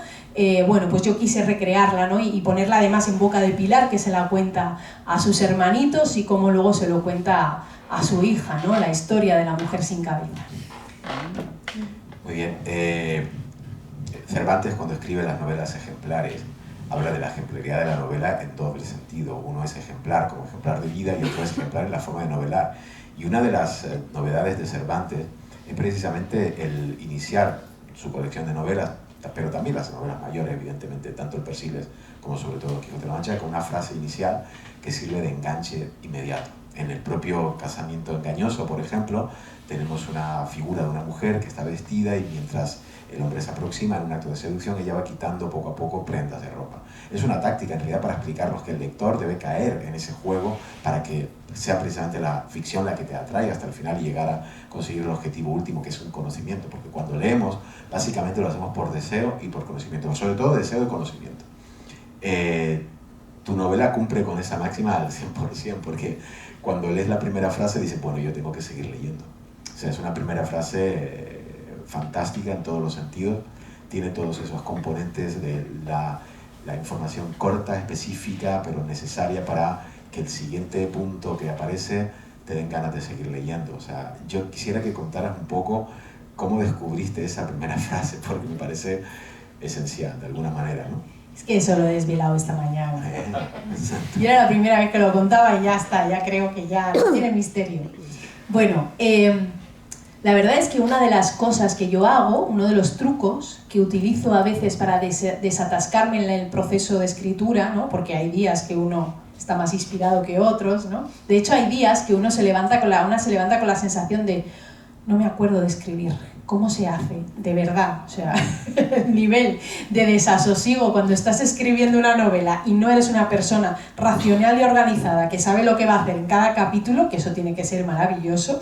Bueno, pues yo quise recrearla, ¿no?, y ponerla además en boca de Pilar, que se la cuenta a sus hermanitos, y como luego se lo cuenta a su hija, ¿no?, la historia de la mujer sin cabeza. Muy bien. Cervantes, cuando escribe las novelas ejemplares, habla de la ejemplaridad de la novela en doble sentido. Uno es ejemplar como ejemplar de vida y otro es ejemplar en la forma de novelar. Y una de las novedades de Cervantes es precisamente el iniciar su colección de novelas, pero también las novelas mayores, evidentemente, tanto el Persiles como sobre todo el Quijote de la Mancha, con una frase inicial que sirve de enganche inmediato. En el propio Casamiento engañoso, por ejemplo, tenemos una figura de una mujer que está vestida y mientras el hombre se aproxima en un acto de seducción, ella va quitando poco a poco prendas de ropa. Es una táctica en realidad para explicarnos que el lector debe caer en ese juego para que sea precisamente la ficción la que te atraiga hasta el final y llegar a conseguir el objetivo último, que es un conocimiento, porque cuando leemos básicamente lo hacemos por deseo y por conocimiento, sobre todo deseo y conocimiento. Tu novela cumple con esa máxima al 100%, porque cuando lees la primera frase dices, bueno, yo tengo que seguir leyendo. O sea, es una primera frase fantástica en todos los sentidos, tiene todos esos componentes de la información corta, específica, pero necesaria para que el siguiente punto que aparece te den ganas de seguir leyendo. O sea, yo quisiera que contaras un poco cómo descubriste esa primera frase, porque me parece esencial, de alguna manera, ¿no? Es que eso lo he desvelado esta mañana. Y era la primera vez que lo contaba y ya está, ya creo que ya no tiene misterio. Bueno, la verdad es que una de las cosas que yo hago, uno de los trucos que utilizo a veces para desatascarme en el proceso de escritura, ¿no?, porque hay días que uno está más inspirado que otros, ¿no? De hecho, hay días que una se levanta con la sensación de no me acuerdo de escribir. ¿Cómo se hace? De verdad, o sea, el nivel de desasosiego cuando estás escribiendo una novela y no eres una persona racional y organizada que sabe lo que va a hacer en cada capítulo, que eso tiene que ser maravilloso,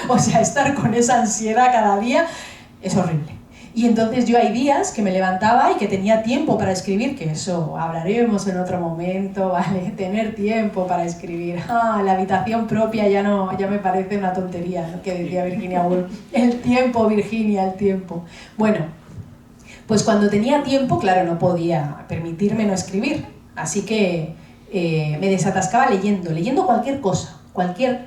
o sea, estar con esa ansiedad cada día es horrible. Y entonces yo hay días que me levantaba y que tenía tiempo para escribir, que eso hablaremos en otro momento, ¿vale? Tener tiempo para escribir. La habitación propia ya me parece una tontería, ¿no?, que decía Virginia Woolf. El tiempo, Virginia, el tiempo. Bueno, pues cuando tenía tiempo, claro, no podía permitirme no escribir. Así que me desatascaba leyendo cualquier cosa, cualquier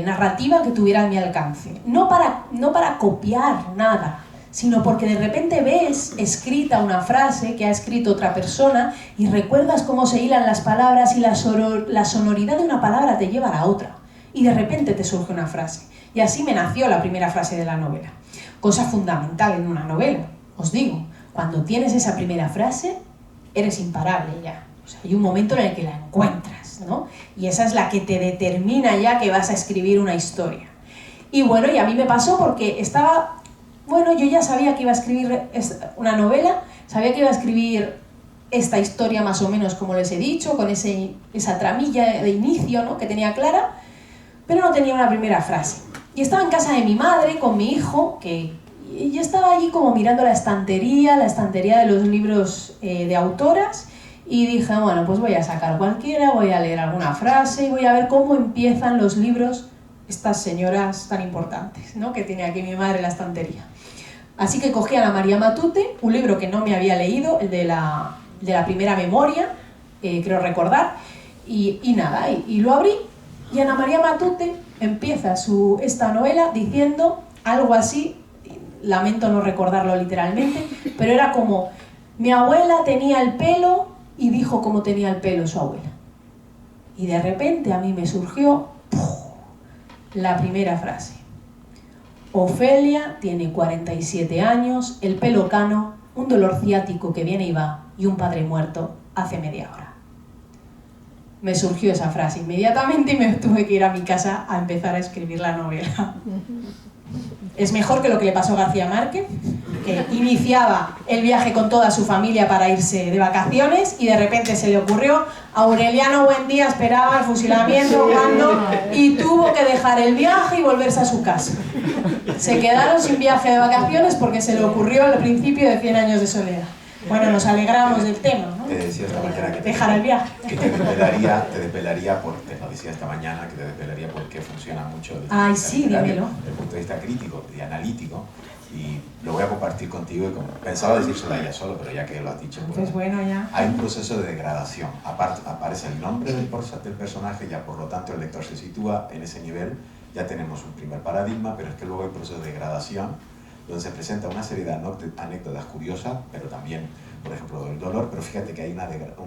narrativa que tuviera a mi alcance. No para copiar nada, sino porque de repente ves escrita una frase que ha escrito otra persona y recuerdas cómo se hilan las palabras y la sonoridad de una palabra te lleva a la otra. Y de repente te surge una frase. Y así me nació la primera frase de la novela. Cosa fundamental en una novela, os digo. cuando tienes esa primera frase, eres imparable ya. O sea, hay un momento en el que la encuentras, ¿no? Y esa es la que te determina ya que vas a escribir una historia. Y bueno, y a mí me pasó porque estaba... Bueno, yo ya sabía que iba a escribir una novela, sabía que iba a escribir esta historia más o menos como les he dicho, con esa tramilla de inicio, ¿no?, que tenía clara, pero no tenía una primera frase. Y estaba en casa de mi madre con mi hijo, que yo estaba allí como mirando la estantería de los libros de autoras, y dije, bueno, pues voy a sacar cualquiera, voy a leer alguna frase y voy a ver cómo empiezan los libros estas señoras tan importantes, ¿no?, que tiene aquí mi madre en la estantería. Así que cogí a Ana María Matute, un libro que no me había leído, el de la primera memoria, creo recordar, y nada, y lo abrí, y Ana María Matute empieza esta novela diciendo algo así, lamento no recordarlo literalmente, pero era como, mi abuela tenía el pelo y dijo cómo tenía el pelo su abuela. Y de repente a mí me surgió la primera frase. Ofelia tiene 47 años, el pelo cano, un dolor ciático que viene y va, y un padre muerto hace media hora. Me surgió esa frase inmediatamente y me tuve que ir a mi casa a empezar a escribir la novela. Es mejor que lo que le pasó a García Márquez, que iniciaba el viaje con toda su familia para irse de vacaciones y de repente se le ocurrió, Aureliano Buendía esperaba el fusilamiento cuando y tuvo que dejar el viaje y volverse a su casa. Se quedaron sin viaje de vacaciones porque se le ocurrió al principio de 100 años de soledad. Bueno, nos alegramos del tema, ¿no? Te decía esta mañana que dejar el viaje. Que te desvelaría te lo decía esta mañana, que te desvelaría por qué funciona mucho Ay, sí, dímelo. desde el punto de vista crítico y analítico, y lo voy a compartir contigo, y pensaba decírselo a ella solo, pero ya que lo has dicho, pues bueno, ya. Hay un proceso de degradación. Aparte, aparece el nombre del personaje, ya por lo tanto el lector se sitúa en ese nivel, ya tenemos un primer paradigma, pero es que luego hay un proceso de degradación, donde se presenta una serie de anécdotas curiosas, pero también, por ejemplo, el dolor, pero fíjate que hay una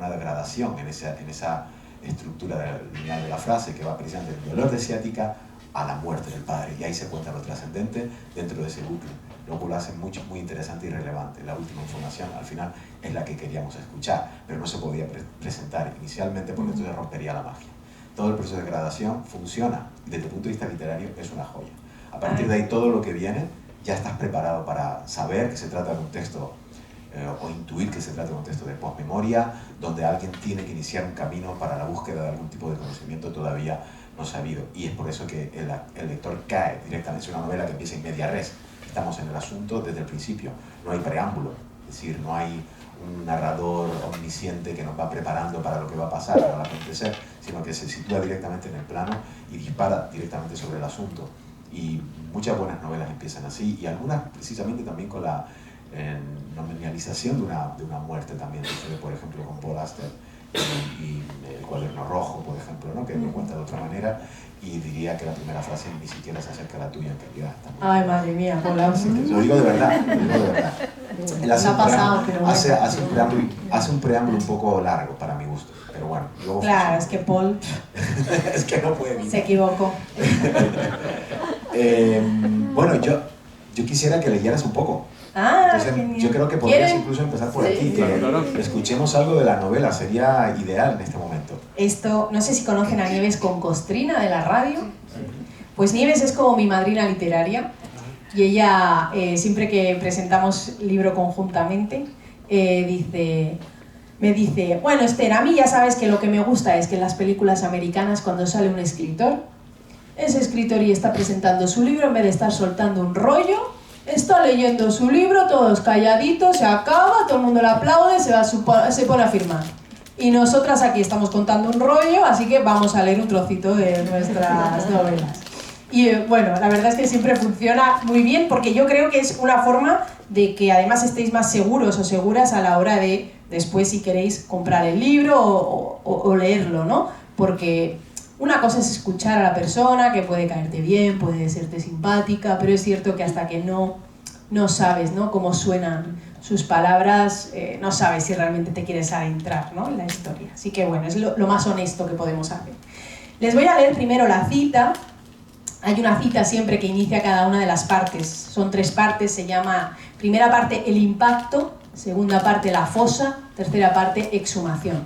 degradación en esa estructura lineal de la frase, que va precisamente del dolor de ciática a la muerte del padre, y ahí se cuenta lo trascendente dentro de ese bucle, lo cual lo hace muy interesante y relevante. La última información, al final, es la que queríamos escuchar, pero no se podía presentar inicialmente porque entonces rompería la magia. Todo el proceso de degradación funciona, y desde el punto de vista literario es una joya. A partir de ahí, todo lo que viene, ya estás preparado para saber que se trata de un texto o intuir que se trata de un texto de postmemoria, donde alguien tiene que iniciar un camino para la búsqueda de algún tipo de conocimiento todavía no sabido. Y es por eso que el lector cae directamente. Es una novela que empieza in media res. Estamos en el asunto desde el principio. No hay preámbulo, es decir, no hay un narrador omnisciente que nos va preparando para lo que va a pasar, para lo que va a acontecer, sino que se sitúa directamente en el plano y dispara directamente sobre el asunto. Y muchas buenas novelas empiezan así, y algunas precisamente también con la nominalización de una muerte también, por ejemplo con Paul Auster y El cuaderno rojo, por ejemplo, ¿no?, que lo cuenta de otra manera, y diría que la primera frase ni siquiera se acerca a la tuya en realidad. Ay, madre mía, Paul Auster. Lo digo de verdad, lo digo de verdad. Él hace un preámbulo un poco largo para mi gusto, pero bueno. Luego claro, es que Paul es que no puede se equivocó. Bueno, yo quisiera que leyeras un poco. Entonces, yo creo que podrías incluso empezar por aquí, que escuchemos algo de la novela, sería ideal en este momento. Esto, no sé si conocen a Nieves con Costrina de la radio. Pues Nieves es como mi madrina literaria, y ella, siempre que presentamos libro conjuntamente, me dice, bueno, Esther, a mí ya sabes que lo que me gusta es que en las películas americanas, cuando sale un escritor, ese escritor y está presentando su libro, en vez de estar soltando un rollo, está leyendo su libro, todos calladitos, se acaba, todo el mundo le aplaude, se pone a firmar. Y nosotras aquí estamos contando un rollo, así que vamos a leer un trocito de nuestras novelas. Y bueno, la verdad es que siempre funciona muy bien, porque yo creo que es una forma de que además estéis más seguros o seguras a la hora de, después, si queréis, comprar el libro o leerlo, ¿no? Porque una cosa es escuchar a la persona, que puede caerte bien, puede serte simpática, pero es cierto que hasta que no sabes, ¿no?, cómo suenan sus palabras, no sabes si realmente te quieres adentrar, ¿no?, en la historia. Así que bueno, es lo más honesto que podemos hacer. Les voy a leer primero la cita. Hay una cita siempre que inicia cada una de las partes. Son 3 partes, se llama, primera parte, el impacto, segunda parte la fosa, tercera parte exhumación.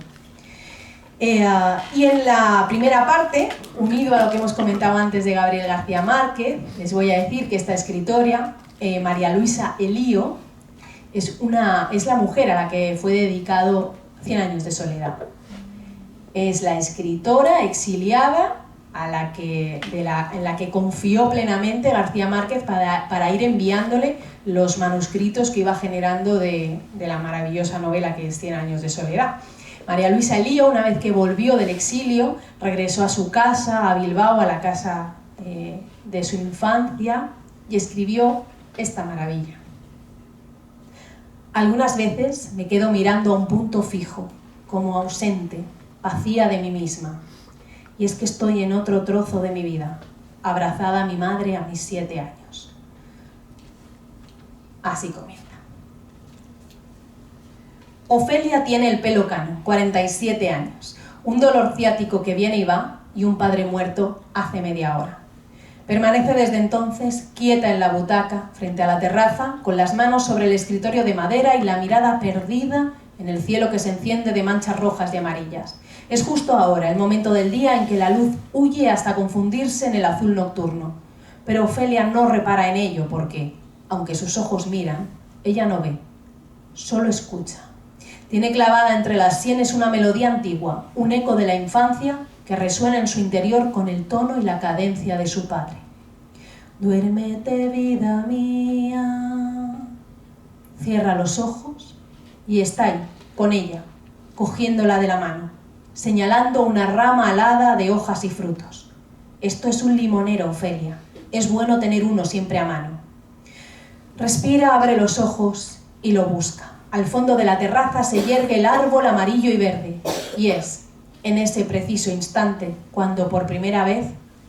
Y en la primera parte, unido a lo que hemos comentado antes de Gabriel García Márquez, les voy a decir que esta escritora, María Luisa Elío, es la mujer a la que fue dedicado 100 años de soledad. Es la escritora exiliada en la que confió plenamente García Márquez para ir enviándole los manuscritos que iba generando de la maravillosa novela que es 100 años de soledad. María Luisa Elío, una vez que volvió del exilio, regresó a su casa, a Bilbao, a la casa de su infancia, y escribió esta maravilla. Algunas veces me quedo mirando a un punto fijo, como ausente, vacía de mí misma. Y es que estoy en otro trozo de mi vida, abrazada a mi madre a mis 7 años. Así comienza. Ofelia tiene el pelo cano, 47 años, un dolor ciático que viene y va y un padre muerto hace media hora. Permanece desde entonces quieta en la butaca, frente a la terraza, con las manos sobre el escritorio de madera y la mirada perdida en el cielo que se enciende de manchas rojas y amarillas. Es justo ahora, el momento del día en que la luz huye hasta confundirse en el azul nocturno. Pero Ofelia no repara en ello porque, aunque sus ojos miran, ella no ve, solo escucha. Tiene clavada entre las sienes una melodía antigua, un eco de la infancia que resuena en su interior con el tono y la cadencia de su padre. Duérmete, vida mía. Cierra los ojos y está ahí, con ella, cogiéndola de la mano, señalando una rama alada de hojas y frutos. Esto es un limonero, Ofelia. Es bueno tener uno siempre a mano. Respira, abre los ojos y lo busca. Al fondo de la terraza se yergue el árbol amarillo y verde, y es en ese preciso instante cuando por primera vez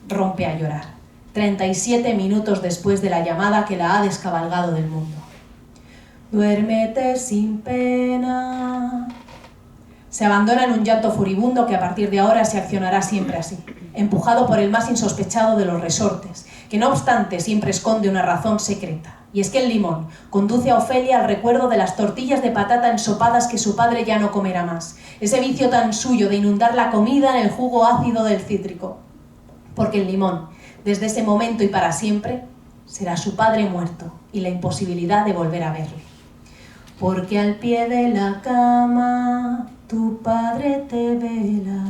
rompe a llorar, 37 minutos después de la llamada que la ha descabalgado del mundo. Duérmete sin pena. Se abandona en un llanto furibundo que a partir de ahora se accionará siempre así, empujado por el más insospechado de los resortes, que no obstante siempre esconde una razón secreta. Y es que el limón conduce a Ofelia al recuerdo de las tortillas de patata ensopadas que su padre ya no comerá más. Ese vicio tan suyo de inundar la comida en el jugo ácido del cítrico. Porque el limón, desde ese momento y para siempre, será su padre muerto y la imposibilidad de volver a verle. Porque al pie de la cama tu padre te vela.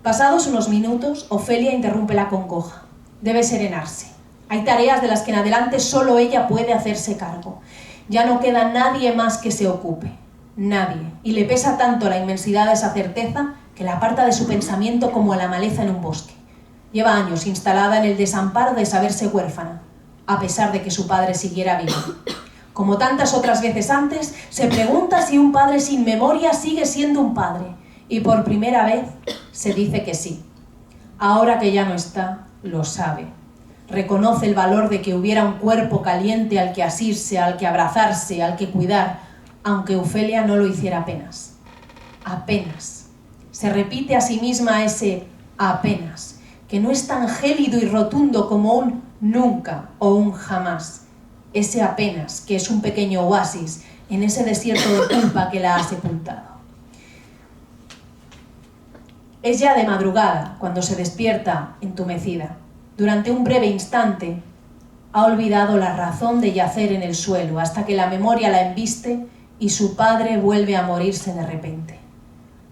Pasados unos minutos, Ofelia interrumpe la congoja. Debe serenarse. Hay tareas de las que en adelante solo ella puede hacerse cargo. Ya no queda nadie más que se ocupe. Nadie. Y le pesa tanto la inmensidad de esa certeza que la aparta de su pensamiento como a la maleza en un bosque. Lleva años instalada en el desamparo de saberse huérfana, a pesar de que su padre siguiera vivo. Como tantas otras veces antes, se pregunta si un padre sin memoria sigue siendo un padre. Y por primera vez se dice que sí. Ahora que ya no está, lo sabe. Reconoce el valor de que hubiera un cuerpo caliente al que asirse, al que abrazarse, al que cuidar, aunque Ofelia no lo hiciera apenas. Apenas. Se repite a sí misma ese apenas, que no es tan gélido y rotundo como un nunca o un jamás. Ese apenas, que es un pequeño oasis en ese desierto de culpa que la ha sepultado. Es ya de madrugada cuando se despierta entumecida. Durante un breve instante ha olvidado la razón de yacer en el suelo hasta que la memoria la embiste y su padre vuelve a morirse de repente.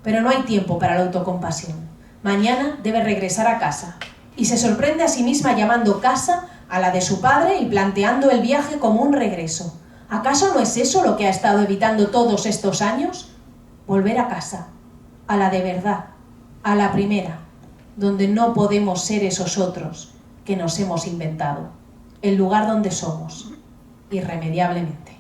Pero no hay tiempo para la autocompasión. Mañana debe regresar a casa y se sorprende a sí misma llamando casa a la de su padre y planteando el viaje como un regreso. ¿Acaso no es eso lo que ha estado evitando todos estos años? Volver a casa, a la de verdad, a la primera, donde no podemos ser esos otros que nos hemos inventado, el lugar donde somos, irremediablemente.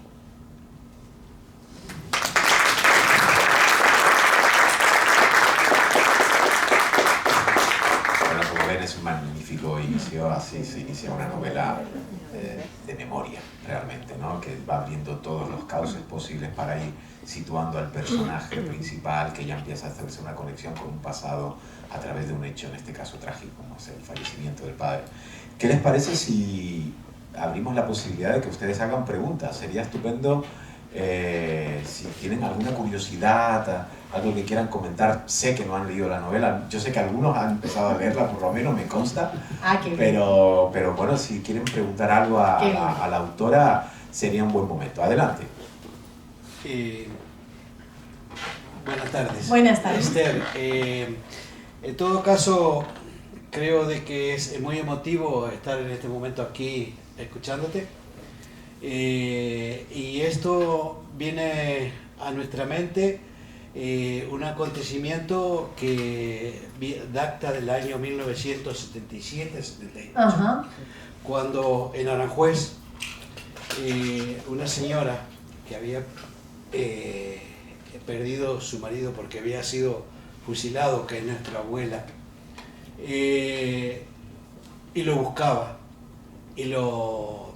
Bueno, como ven, es un magnífico inicio, así se inicia una novela de memoria, realmente, ¿no? Que va abriendo todos los cauces posibles para ir situando al personaje principal, que ya empieza a hacerse una conexión con un pasado a través de un hecho, en este caso trágico, como es el fallecimiento del padre. ¿Qué les parece si abrimos la posibilidad de que ustedes hagan preguntas. Sería estupendo si tienen alguna curiosidad, algo que quieran comentar. Sé que no han leído la novela, yo sé que algunos han empezado a leerla, por lo menos me consta, pero bueno, si quieren preguntar algo a la autora, sería un buen momento. Adelante. Buenas tardes. Buenas tardes. Esther, en todo caso, creo de que es muy emotivo estar en este momento aquí escuchándote. Y esto viene a nuestra mente un acontecimiento que data del año 1977-78, cuando en Aranjuez una señora que había perdido su marido porque había sido fusilado, que es nuestra abuela, y lo buscaba y lo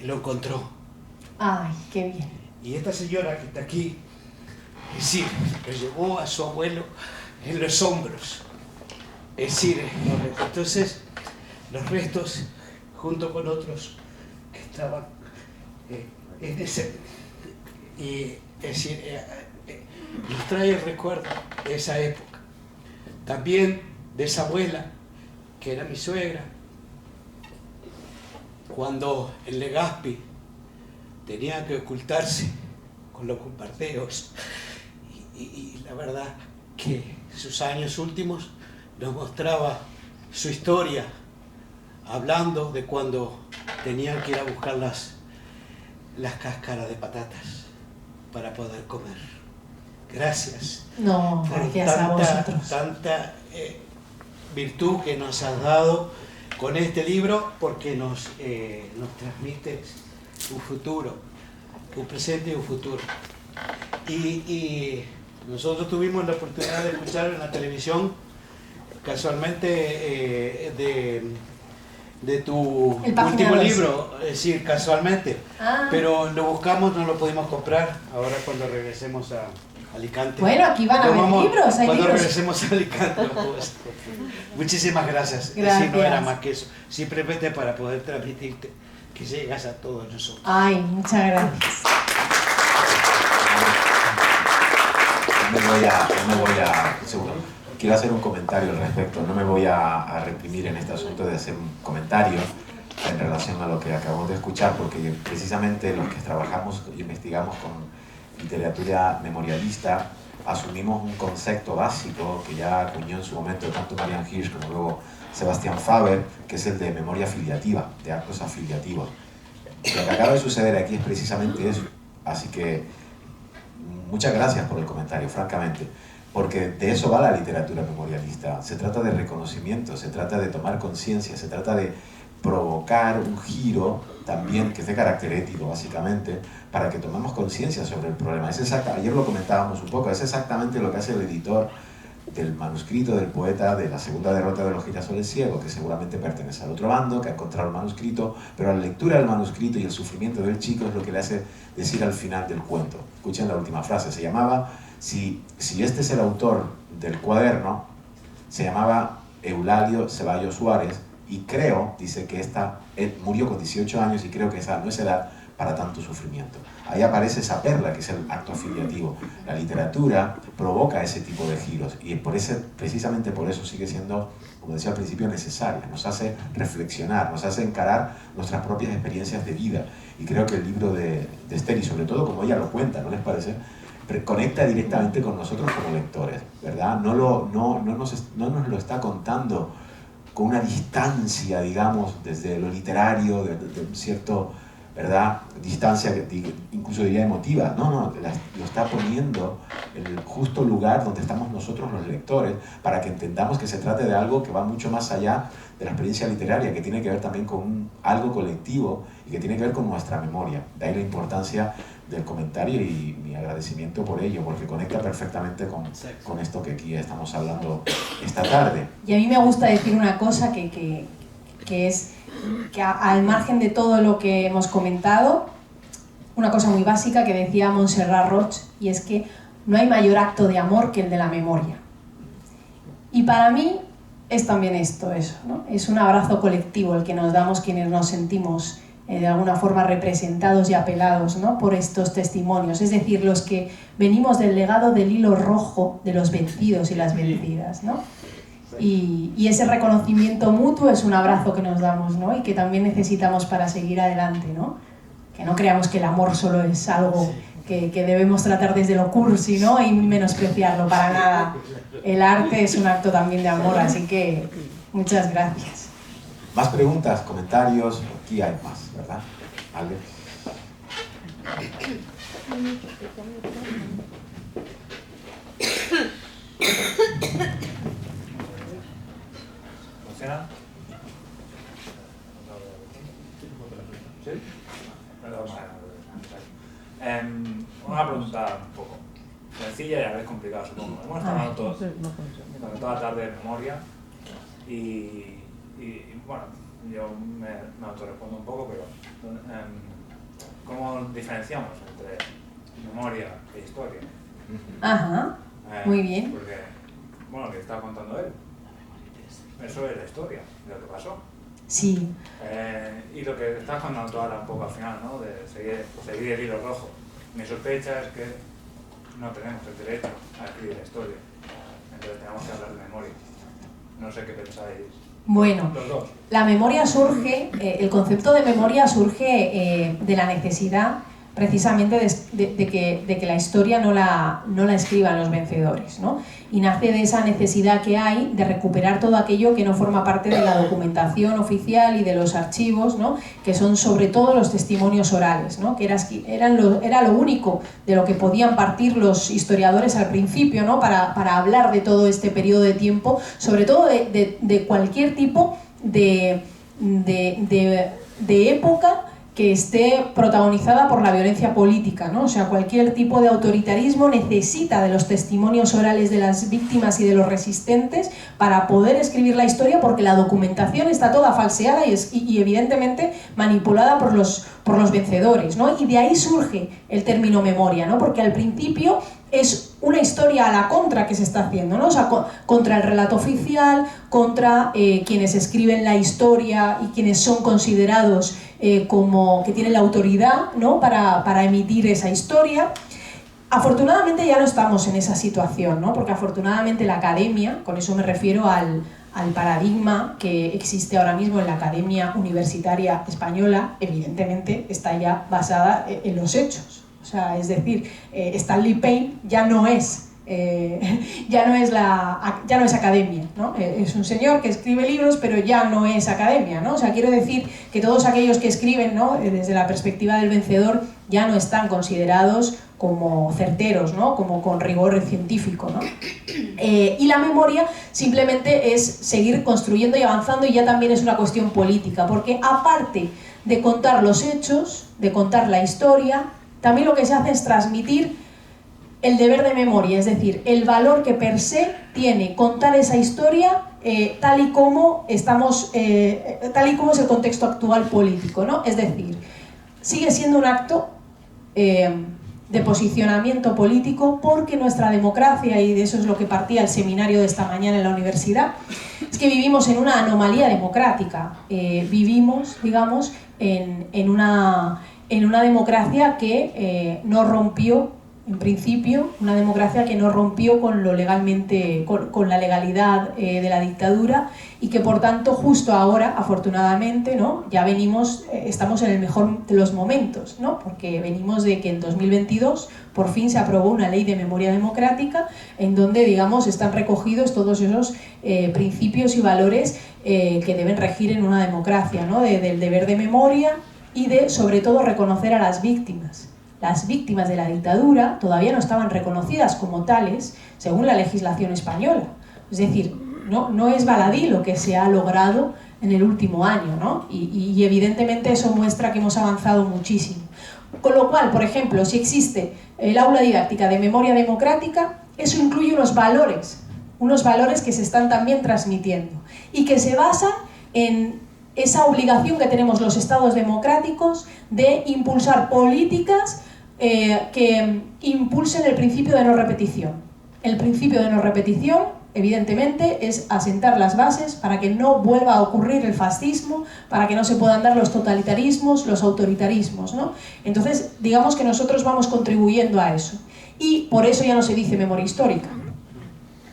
encontró. Ay, qué bien. Y esta señora que está aquí, sí, lo llevó a su abuelo en los hombros. Es decir, entonces los restos, junto con otros que estaban en ese... Y es decir, nos trae el recuerdo de esa época. También de esa abuela, que era mi suegra, cuando en Legazpi tenía que ocultarse con los bombardeos. Y la verdad que sus años últimos nos mostraba su historia, hablando de cuando tenían que ir a buscar las cáscaras de patatas para poder comer. Gracias. No, gracias a vosotros. Tanta virtud que nos has dado con este libro, porque nos transmite un futuro, un presente y un futuro. Y nosotros tuvimos la oportunidad de escuchar en la televisión, casualmente, de tu último libro, es decir, casualmente, pero lo buscamos, no lo pudimos comprar. Ahora cuando regresemos a Alicante. Bueno, aquí van a haber libros, hay cuando libros. regresemos a Alicante. Pues, muchísimas gracias. Gracias. Sí, no era más que eso, simplemente para poder transmitirte que llegas a todos nosotros. Ay, muchas gracias. Seguro, quiero hacer un comentario al respecto. No me voy a reprimir en este asunto de hacer un comentario en relación a lo que acabamos de escuchar, porque precisamente los que trabajamos e investigamos con literatura memorialista asumimos un concepto básico que ya acuñó en su momento tanto Marianne Hirsch como luego Sebastian Faber, que es el de memoria afiliativa, de actos afiliativos. Lo que acaba de suceder aquí es precisamente eso. Así que muchas gracias por el comentario, francamente, porque de eso va la literatura memorialista. Se trata de reconocimiento, se trata de tomar conciencia, se trata de provocar un giro también que es de carácter ético, básicamente, para que tomemos conciencia sobre el problema. Ayer lo comentábamos un poco, es exactamente lo que hace el editor del manuscrito del poeta de La segunda derrota de los girasoles ciegos, que seguramente pertenece al otro bando, que ha encontrado el manuscrito, pero la lectura del manuscrito y el sufrimiento del chico es lo que le hace decir al final del cuento. Escuchen la última frase, se llamaba, si este es el autor del cuaderno, se llamaba Eulalio Ceballos Suárez, y creo, dice que él murió con 18 años y creo que esa no es edad para tanto sufrimiento. Ahí aparece esa perla que es el acto afiliativo. La literatura provoca ese tipo de giros y precisamente por eso sigue siendo, como decía al principio, necesaria. Nos hace reflexionar, nos hace encarar nuestras propias experiencias de vida. Y creo que el libro de Esther, y sobre todo como ella lo cuenta, ¿no les parece?, conecta directamente con nosotros como lectores, ¿verdad? No nos lo está contando con una distancia, digamos, desde lo literario, de un cierto, ¿verdad?, distancia, incluso diría emotiva. No, lo está poniendo en el justo lugar donde estamos nosotros los lectores, para que entendamos que se trata de algo que va mucho más allá de la experiencia literaria, que tiene que ver también con algo colectivo y que tiene que ver con nuestra memoria. De ahí la importancia del comentario y mi agradecimiento por ello, porque conecta perfectamente con esto que aquí estamos hablando esta tarde. Y a mí me gusta decir una cosa que es que al margen de todo lo que hemos comentado, una cosa muy básica que decía Montserrat Roig, y es que no hay mayor acto de amor que el de la memoria. Y para mí, es también esto, eso, ¿no? Es un abrazo colectivo el que nos damos quienes nos sentimos de alguna forma representados y apelados, ¿no?, por estos testimonios, es decir, los que venimos del legado del hilo rojo de los vencidos y las vencidas, ¿no? Y ese reconocimiento mutuo es un abrazo que nos damos, ¿no?, y que también necesitamos para seguir adelante, ¿no? Que no creamos que el amor solo es algo que debemos tratar desde lo cursi, ¿no?, y menospreciarlo, para nada. El arte es un acto también de amor, así que muchas gracias. ¿Más preguntas, comentarios? Aquí hay más, ¿verdad? ¿Vale? ¿Funciona? ¿Sí? Una pregunta un poco sencilla y a la vez complicada, supongo. Hemos estado todos durante toda la tarde de memoria y bueno, yo me autorrespondo un poco, pero ¿cómo diferenciamos entre memoria e historia? Ajá, muy bien. Porque, bueno, lo que estaba contando él, eso es la historia de lo que pasó. Sí. Y lo que estás contando tú ahora un poco al final, ¿no?, de seguir el hilo rojo. Mi sospecha es que no tenemos el derecho a escribir la historia, entonces tenemos que hablar de memoria. No sé qué pensáis. Bueno, Los dos. la memoria surge, el concepto de memoria surge de la necesidad precisamente de que la historia no la escriban los vencedores, ¿no? Y nace de esa necesidad que hay de recuperar todo aquello que no forma parte de la documentación oficial y de los archivos, ¿no?, que son sobre todo los testimonios orales, ¿no?, que era lo único de lo que podían partir los historiadores al principio, ¿no?, para hablar de todo este periodo de tiempo, sobre todo de cualquier tipo de época que esté protagonizada por la violencia política, ¿no? O sea, cualquier tipo de autoritarismo necesita de los testimonios orales de las víctimas y de los resistentes para poder escribir la historia, porque la documentación está toda falseada y evidentemente manipulada por los vencedores, ¿no? Y de ahí surge el término memoria, ¿no? Porque al principio es una historia a la contra que se está haciendo, ¿no? O sea, contra el relato oficial, contra quienes escriben la historia y quienes son considerados como que tienen la autoridad, ¿no?, para emitir esa historia. Afortunadamente ya no estamos en esa situación, ¿no?, porque afortunadamente la academia, con eso me refiero al paradigma que existe ahora mismo en la Academia Universitaria Española, evidentemente está ya basada en los hechos. O sea, es decir, Stanley Payne ya no es academia, ¿no? Es un señor que escribe libros, pero ya no es academia, ¿no? O sea, quiero decir que todos aquellos que escriben, ¿no?, desde la perspectiva del vencedor, ya no están considerados como certeros, ¿no?, como con rigor científico, ¿no? Y la memoria simplemente es seguir construyendo y avanzando, y ya también es una cuestión política, porque aparte de contar los hechos, de contar la historia, también lo que se hace es transmitir el deber de memoria, es decir, el valor que per se tiene contar esa historia tal y como es el contexto actual político, ¿no? Es decir, sigue siendo un acto de posicionamiento político, porque nuestra democracia, y de eso es lo que partía el seminario de esta mañana en la universidad, es que vivimos en una anomalía democrática, vivimos, digamos, en una democracia que no rompió, en principio, una democracia que no rompió con lo legalmente, con la legalidad de la dictadura, y que por tanto justo ahora, afortunadamente, ¿no?, ya estamos en el mejor de los momentos, ¿no?, porque venimos de que en 2022 por fin se aprobó una ley de memoria democrática en donde, digamos, están recogidos todos esos principios y valores que deben regir en una democracia, ¿no?, del deber de memoria y de, sobre todo, reconocer a las víctimas. Las víctimas de la dictadura todavía no estaban reconocidas como tales según la legislación española. Es decir, no es baladí lo que se ha logrado en el último año, ¿no? Y evidentemente eso muestra que hemos avanzado muchísimo. Con lo cual, por ejemplo, si existe el aula didáctica de memoria democrática, eso incluye unos valores que se están también transmitiendo y que se basan en esa obligación que tenemos los estados democráticos de impulsar políticas que impulsen el principio de no repetición. El principio de no repetición evidentemente, es asentar las bases para que no vuelva a ocurrir el fascismo, para que no se puedan dar los totalitarismos, los autoritarismos, ¿no? Entonces, digamos que nosotros vamos contribuyendo a eso. Y por eso ya no se dice memoria histórica.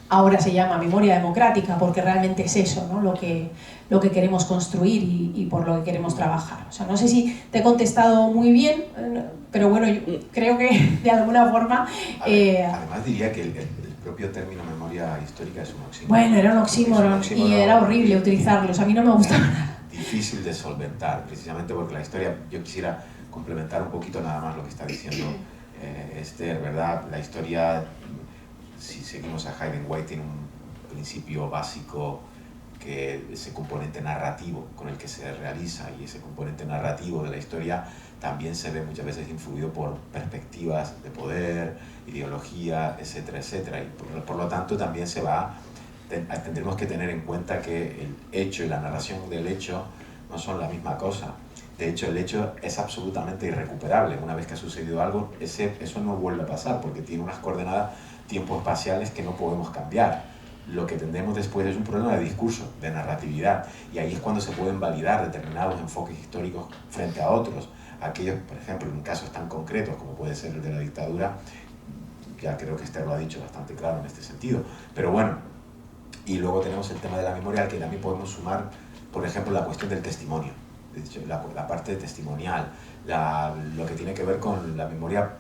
Ahora se llama memoria democrática, porque realmente es eso, ¿no? lo que queremos construir y por lo que queremos trabajar. O sea, no sé si te he contestado muy bien, pero bueno, yo creo que de alguna forma... Además diría que el propio término memoria histórica es un oxímoron. Bueno, era un oxímoron y era horrible utilizarlos, a mí no me gustaba nada. Difícil de solventar, precisamente porque la historia, yo quisiera complementar un poquito nada más lo que está diciendo Esther, ¿verdad? La historia, si seguimos a Hayden White, tiene un principio básico que ese componente narrativo con el que se realiza, y ese componente narrativo de la historia también se ve muchas veces influido por perspectivas de poder, ideología, etcétera, etcétera, y por lo tanto también tendremos que tener en cuenta que el hecho y la narración del hecho no son la misma cosa. De hecho, el hecho es absolutamente irrecuperable. Una vez que ha sucedido algo, eso no vuelve a pasar, porque tiene unas coordenadas tiempo-espaciales que no podemos cambiar. Lo que tendremos después es un problema de discurso, de narratividad, y ahí es cuando se pueden validar determinados enfoques históricos frente a otros. Aquellos, por ejemplo, en casos tan concretos como puede ser el de la dictadura, ya creo que Esther lo ha dicho bastante claro en este sentido. Pero bueno, y luego tenemos el tema de la memoria, al que también podemos sumar, por ejemplo, la cuestión del testimonio, la parte testimonial, lo que tiene que ver con la memoria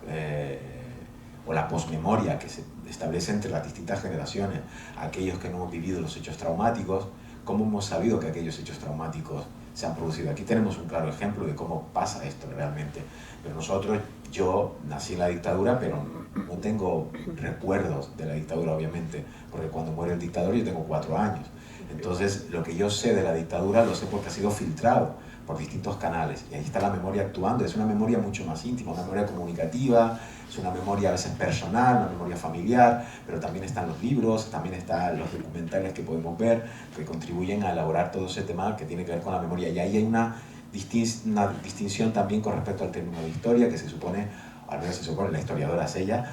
o la posmemoria que se establece entre las distintas generaciones, aquellos que no hemos vivido los hechos traumáticos, cómo hemos sabido que aquellos hechos traumáticos se han producido. Aquí tenemos un claro ejemplo de cómo pasa esto realmente. Pero nosotros, yo nací en la dictadura, pero no tengo recuerdos de la dictadura, obviamente, porque cuando muere el dictador yo tengo 4 años. Entonces, lo que yo sé de la dictadura lo sé porque ha sido filtrado por distintos canales, y ahí está la memoria actuando. Es una memoria mucho más íntima, una memoria comunicativa, es una memoria a veces personal, una memoria familiar, pero también están los libros, también están los documentales que podemos ver, que contribuyen a elaborar todo ese tema que tiene que ver con la memoria. Y ahí hay una distinción también con respecto al término de historia, que se supone, al menos se supone, la historiadora es ella,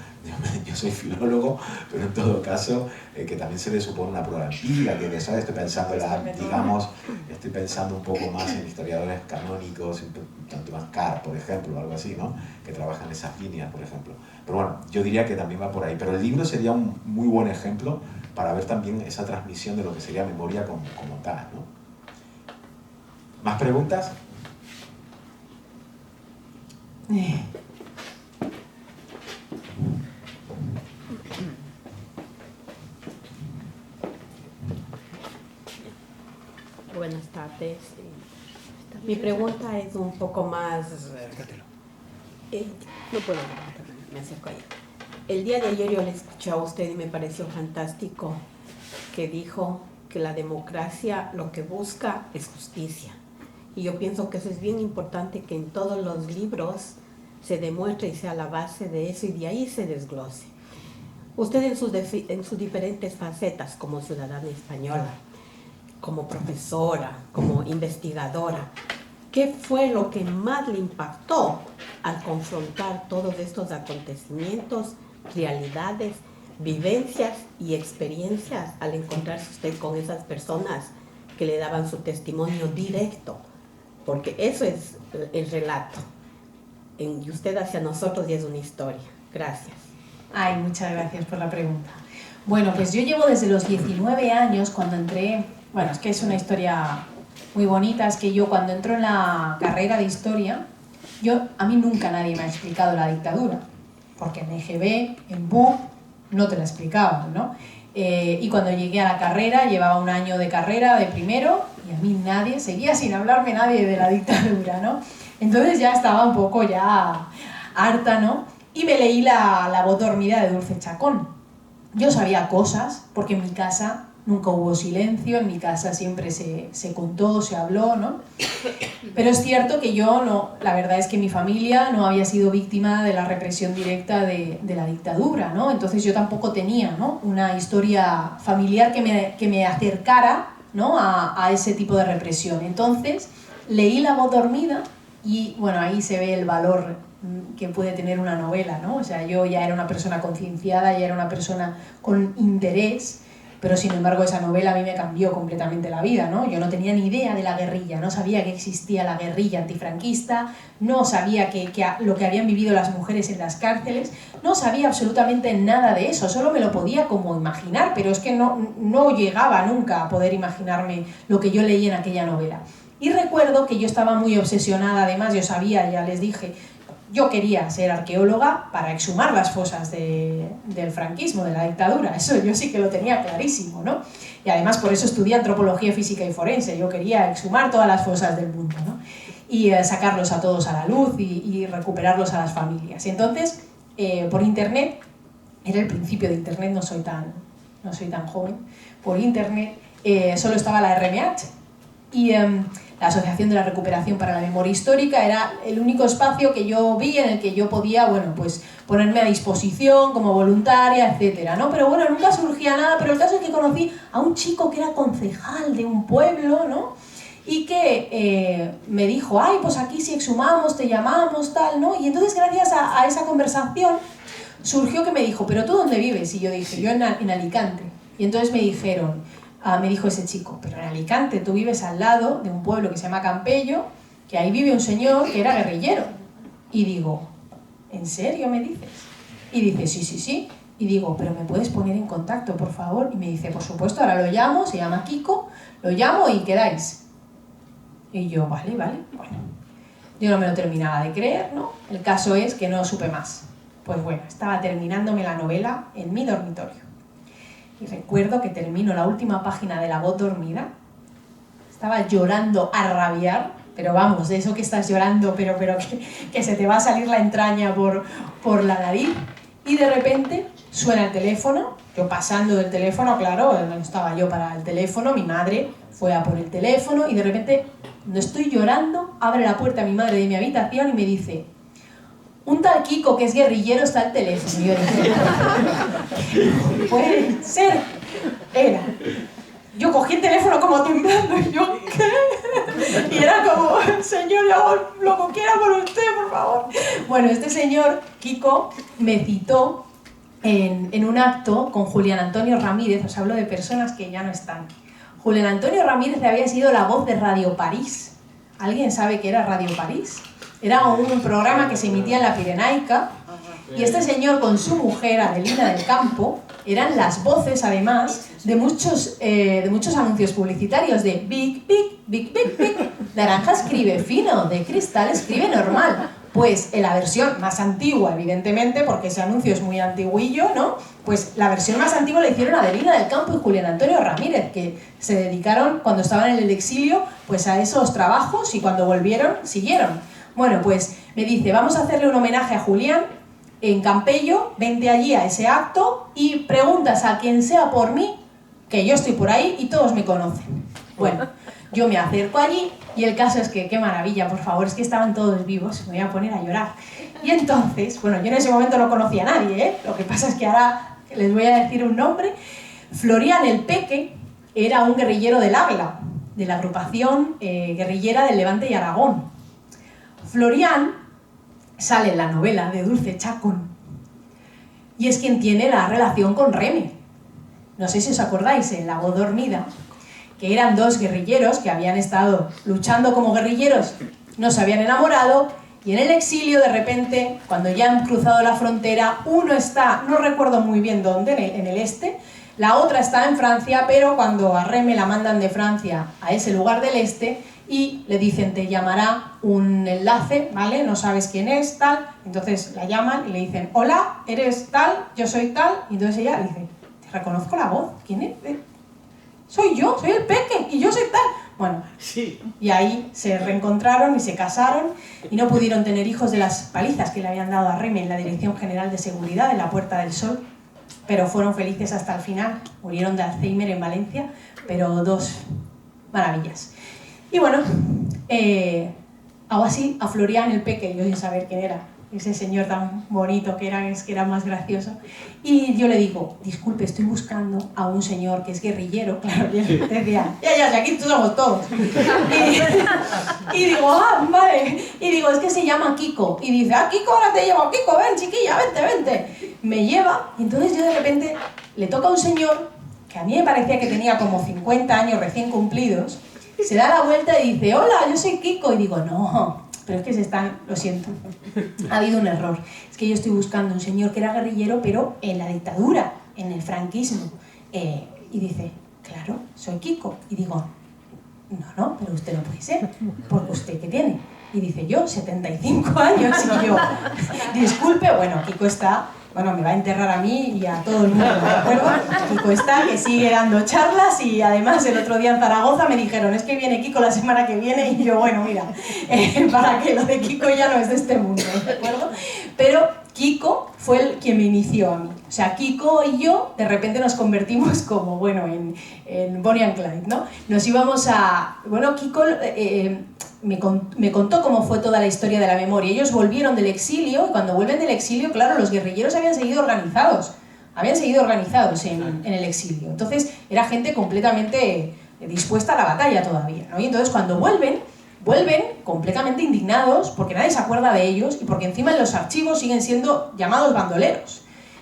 yo soy filólogo, pero en todo caso que también se le supone una prueba empírica, que eso estoy pensando, estoy pensando un poco más en historiadores canónicos, tanto más Carr, por ejemplo, algo así, ¿no? Que trabajan esas líneas, por ejemplo. Pero bueno, yo diría que también va por ahí, pero el libro sería un muy buen ejemplo para ver también esa transmisión de lo que sería memoria como tal, ¿no? ¿Más preguntas? Buenas tardes. Mi pregunta es un poco más... no puedo, me acerco allá. El día de ayer yo le escuché a usted y me pareció fantástico que dijo que la democracia lo que busca es justicia. Y yo pienso que eso es bien importante, que en todos los libros se demuestre y sea la base de eso, y de ahí se desglose. Usted en sus diferentes facetas, como ciudadana española, como profesora, como investigadora, ¿qué fue lo que más le impactó al confrontar todos estos acontecimientos, realidades, vivencias y experiencias, al encontrarse usted con esas personas que le daban su testimonio directo? Porque eso es el relato, y usted hacia nosotros y es una historia. Gracias. Ay, muchas gracias por la pregunta. Bueno, pues yo llevo desde los 19 años, cuando entré, bueno, es que es una historia muy bonita, es que yo cuando entro en la carrera de historia, a mí nunca nadie me ha explicado la dictadura, porque en EGB, en BUP, no te la explicaban, ¿no? Y cuando llegué a la carrera, llevaba un año de carrera, de primero, y a mí seguía sin hablarme nadie de la dictadura, ¿no? Entonces ya estaba un poco ya harta, ¿no? Y me leí La voz dormida de Dulce Chacón. Yo sabía cosas, porque en mi casa nunca hubo silencio, en mi casa siempre se contó, se habló, ¿no? Pero es cierto que yo no, la verdad es que mi familia no había sido víctima de la represión directa de la dictadura, ¿no? Entonces yo tampoco tenía, ¿no?, una historia familiar que me acercara, ¿no?, a ese tipo de represión. Entonces leí La voz dormida y, bueno, ahí se ve el valor que puede tener una novela, ¿no? O sea, yo ya era una persona concienciada, ya era una persona con interés, pero sin embargo esa novela a mí me cambió completamente la vida, ¿no? Yo no tenía ni idea de la guerrilla, no sabía que existía la guerrilla antifranquista, no sabía lo que habían vivido las mujeres en las cárceles, no sabía absolutamente nada de eso, solo me lo podía como imaginar, pero es que no llegaba nunca a poder imaginarme lo que yo leí en aquella novela. Y recuerdo que yo estaba muy obsesionada, además yo sabía, ya les dije, yo quería ser arqueóloga para exhumar las fosas del franquismo, de la dictadura, eso yo sí que lo tenía clarísimo, ¿no? Y además por eso estudié antropología física y forense, yo quería exhumar todas las fosas del mundo, ¿no? Y sacarlos a todos a la luz y recuperarlos a las familias. Y entonces, por internet, era el principio de internet, no soy tan joven, por internet solo estaba la RMH, y la Asociación de la Recuperación para la Memoria Histórica era el único espacio que yo vi en el que yo podía, bueno, pues ponerme a disposición como voluntaria, etcétera, ¿no? Pero bueno, nunca surgía nada, pero el caso es que conocí a un chico que era concejal de un pueblo, ¿no? Y que me dijo, ay, pues aquí si exhumamos, te llamamos, tal, ¿no? Y entonces gracias a esa conversación surgió que me dijo, ¿pero tú dónde vives? Y yo dije, yo en Alicante. Y entonces me dijo ese chico, pero en Alicante tú vives al lado de un pueblo que se llama Campello, que ahí vive un señor que era guerrillero. Y digo, ¿en serio me dices? Y dice, sí. Y digo, ¿pero me puedes poner en contacto, por favor? Y me dice, por supuesto, ahora lo llamo, se llama Kiko, lo llamo y quedáis. Y yo, vale, bueno. Yo no me lo terminaba de creer, ¿no? El caso es que no supe más. Pues bueno, estaba terminándome la novela en mi dormitorio. Y recuerdo que termino la última página de La voz dormida. Estaba llorando a rabiar, pero vamos, de eso que estás llorando, pero que se te va a salir la entraña por la nariz. Y de repente suena el teléfono, yo pasando del teléfono, claro, no estaba yo para el teléfono, mi madre fue a por el teléfono y de repente, cuando estoy llorando, abre la puerta mi madre de mi habitación y me dice, un tal Kiko que es guerrillero está al teléfono. Y yo dije, puede ser, era. Yo cogí el teléfono como temblando y yo, ¿qué? Y era como, señor, yo hago lo que quiera por usted, por favor. Bueno, este señor, Kiko, me citó en un acto con Julián Antonio Ramírez, os hablo de personas que ya no están. Julián Antonio Ramírez había sido la voz de Radio París. ¿Alguien sabe qué era Radio París? Era un programa que se emitía en la Pirenaica y este señor con su mujer, Adelina del Campo, eran las voces, además, de muchos anuncios publicitarios de Big, naranja escribe fino, de cristal escribe normal. Pues en la versión más antigua, evidentemente, porque ese anuncio es muy antiguillo, ¿no? Pues la versión más antigua la hicieron Adelina del Campo y Julián Antonio Ramírez, que se dedicaron, cuando estaban en el exilio, pues a esos trabajos y cuando volvieron, siguieron. Bueno, pues me dice, vamos a hacerle un homenaje a Julián en Campello, vente allí a ese acto y preguntas a quien sea por mí, que yo estoy por ahí y todos me conocen. Bueno, yo me acerco allí y el caso es que, qué maravilla, por favor, es que estaban todos vivos, me voy a poner a llorar. Y entonces, bueno, yo en ese momento no conocía a nadie, ¿eh? Lo que pasa es que ahora les voy a decir un nombre. Florian el Peque era un guerrillero del AGLA, de la agrupación guerrillera del Levante y Aragón. Florian sale en la novela de Dulce Chacón y es quien tiene la relación con Reme. No sé si os acordáis, en La voz dormida, que eran dos guerrilleros que habían estado luchando como guerrilleros, no se habían enamorado y en el exilio de repente, cuando ya han cruzado la frontera, uno está, no recuerdo muy bien dónde, en el este, la otra está en Francia, pero cuando a Reme la mandan de Francia a ese lugar del este, y le dicen, te llamará un enlace, ¿vale? No sabes quién es, tal. Entonces la llaman y le dicen, hola, eres tal, yo soy tal. Y entonces ella dice, te reconozco la voz, ¿quién es? Soy yo, soy el Peque, y yo soy tal. Bueno, sí. Y ahí se reencontraron y se casaron y no pudieron tener hijos de las palizas que le habían dado a Reme en la Dirección General de Seguridad en la Puerta del Sol. Pero fueron felices hasta el final. Murieron de Alzheimer en Valencia, pero dos maravillas. Y bueno, hago así a Florian el Peque, yo sin saber quién era, ese señor tan bonito que era más gracioso. Y yo le digo, disculpe, estoy buscando a un señor que es guerrillero. Claro, yo decía, ya, aquí somos todos. Y digo, vale. Y digo, es que se llama Kiko. Y dice, Kiko, ahora te llevo, Kiko, ven chiquilla, vente. Me lleva, y entonces yo de repente le toca a un señor que a mí me parecía que tenía como 50 años recién cumplidos, se da la vuelta y dice, hola, yo soy Kiko. Y digo, no, pero es que lo siento, ha habido un error. Es que yo estoy buscando un señor que era guerrillero, pero en la dictadura, en el franquismo. Y dice, claro, soy Kiko. Y digo, no, pero usted no puede ser, porque usted, ¿qué tiene? Y dice, yo, 75 años. Y yo, disculpe, bueno, Kiko está... Bueno, me va a enterrar a mí y a todo el mundo, ¿de acuerdo? Kiko está, que sigue dando charlas, y además el otro día en Zaragoza me dijeron, es que viene Kiko la semana que viene, y yo, bueno, mira, para que lo de Kiko ya no es de este mundo, ¿de acuerdo? Pero Kiko fue quien me inició a mí. O sea, Kiko y yo de repente nos convertimos como, bueno, en Bonnie and Clyde, ¿no? Nos íbamos a... Bueno, Kiko... me contó cómo fue toda la historia de la memoria. Ellos volvieron del exilio, y cuando vuelven del exilio, claro, los guerrilleros habían seguido organizados en el exilio. Entonces era gente completamente dispuesta a la batalla todavía, ¿no? Y entonces cuando vuelven completamente indignados porque nadie se acuerda de ellos y porque encima en los archivos siguen siendo llamados bandoleros.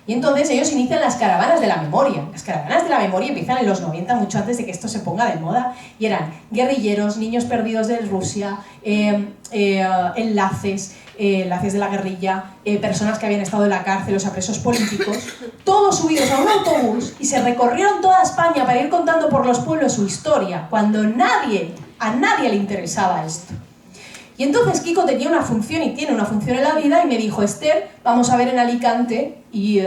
Y entonces ellos inician las caravanas de la memoria. Las caravanas de la memoria empiezan en los 90, mucho antes de que esto se ponga de moda, y eran guerrilleros, niños perdidos de Rusia, enlaces de la guerrilla, personas que habían estado en la cárcel, o sea, presos políticos, todos subidos a un autobús y se recorrieron toda España para ir contando por los pueblos su historia, cuando a nadie le interesaba esto. Y entonces Kiko tenía una función, y tiene una función en la vida, y me dijo, Esther, vamos a ver en Alicante y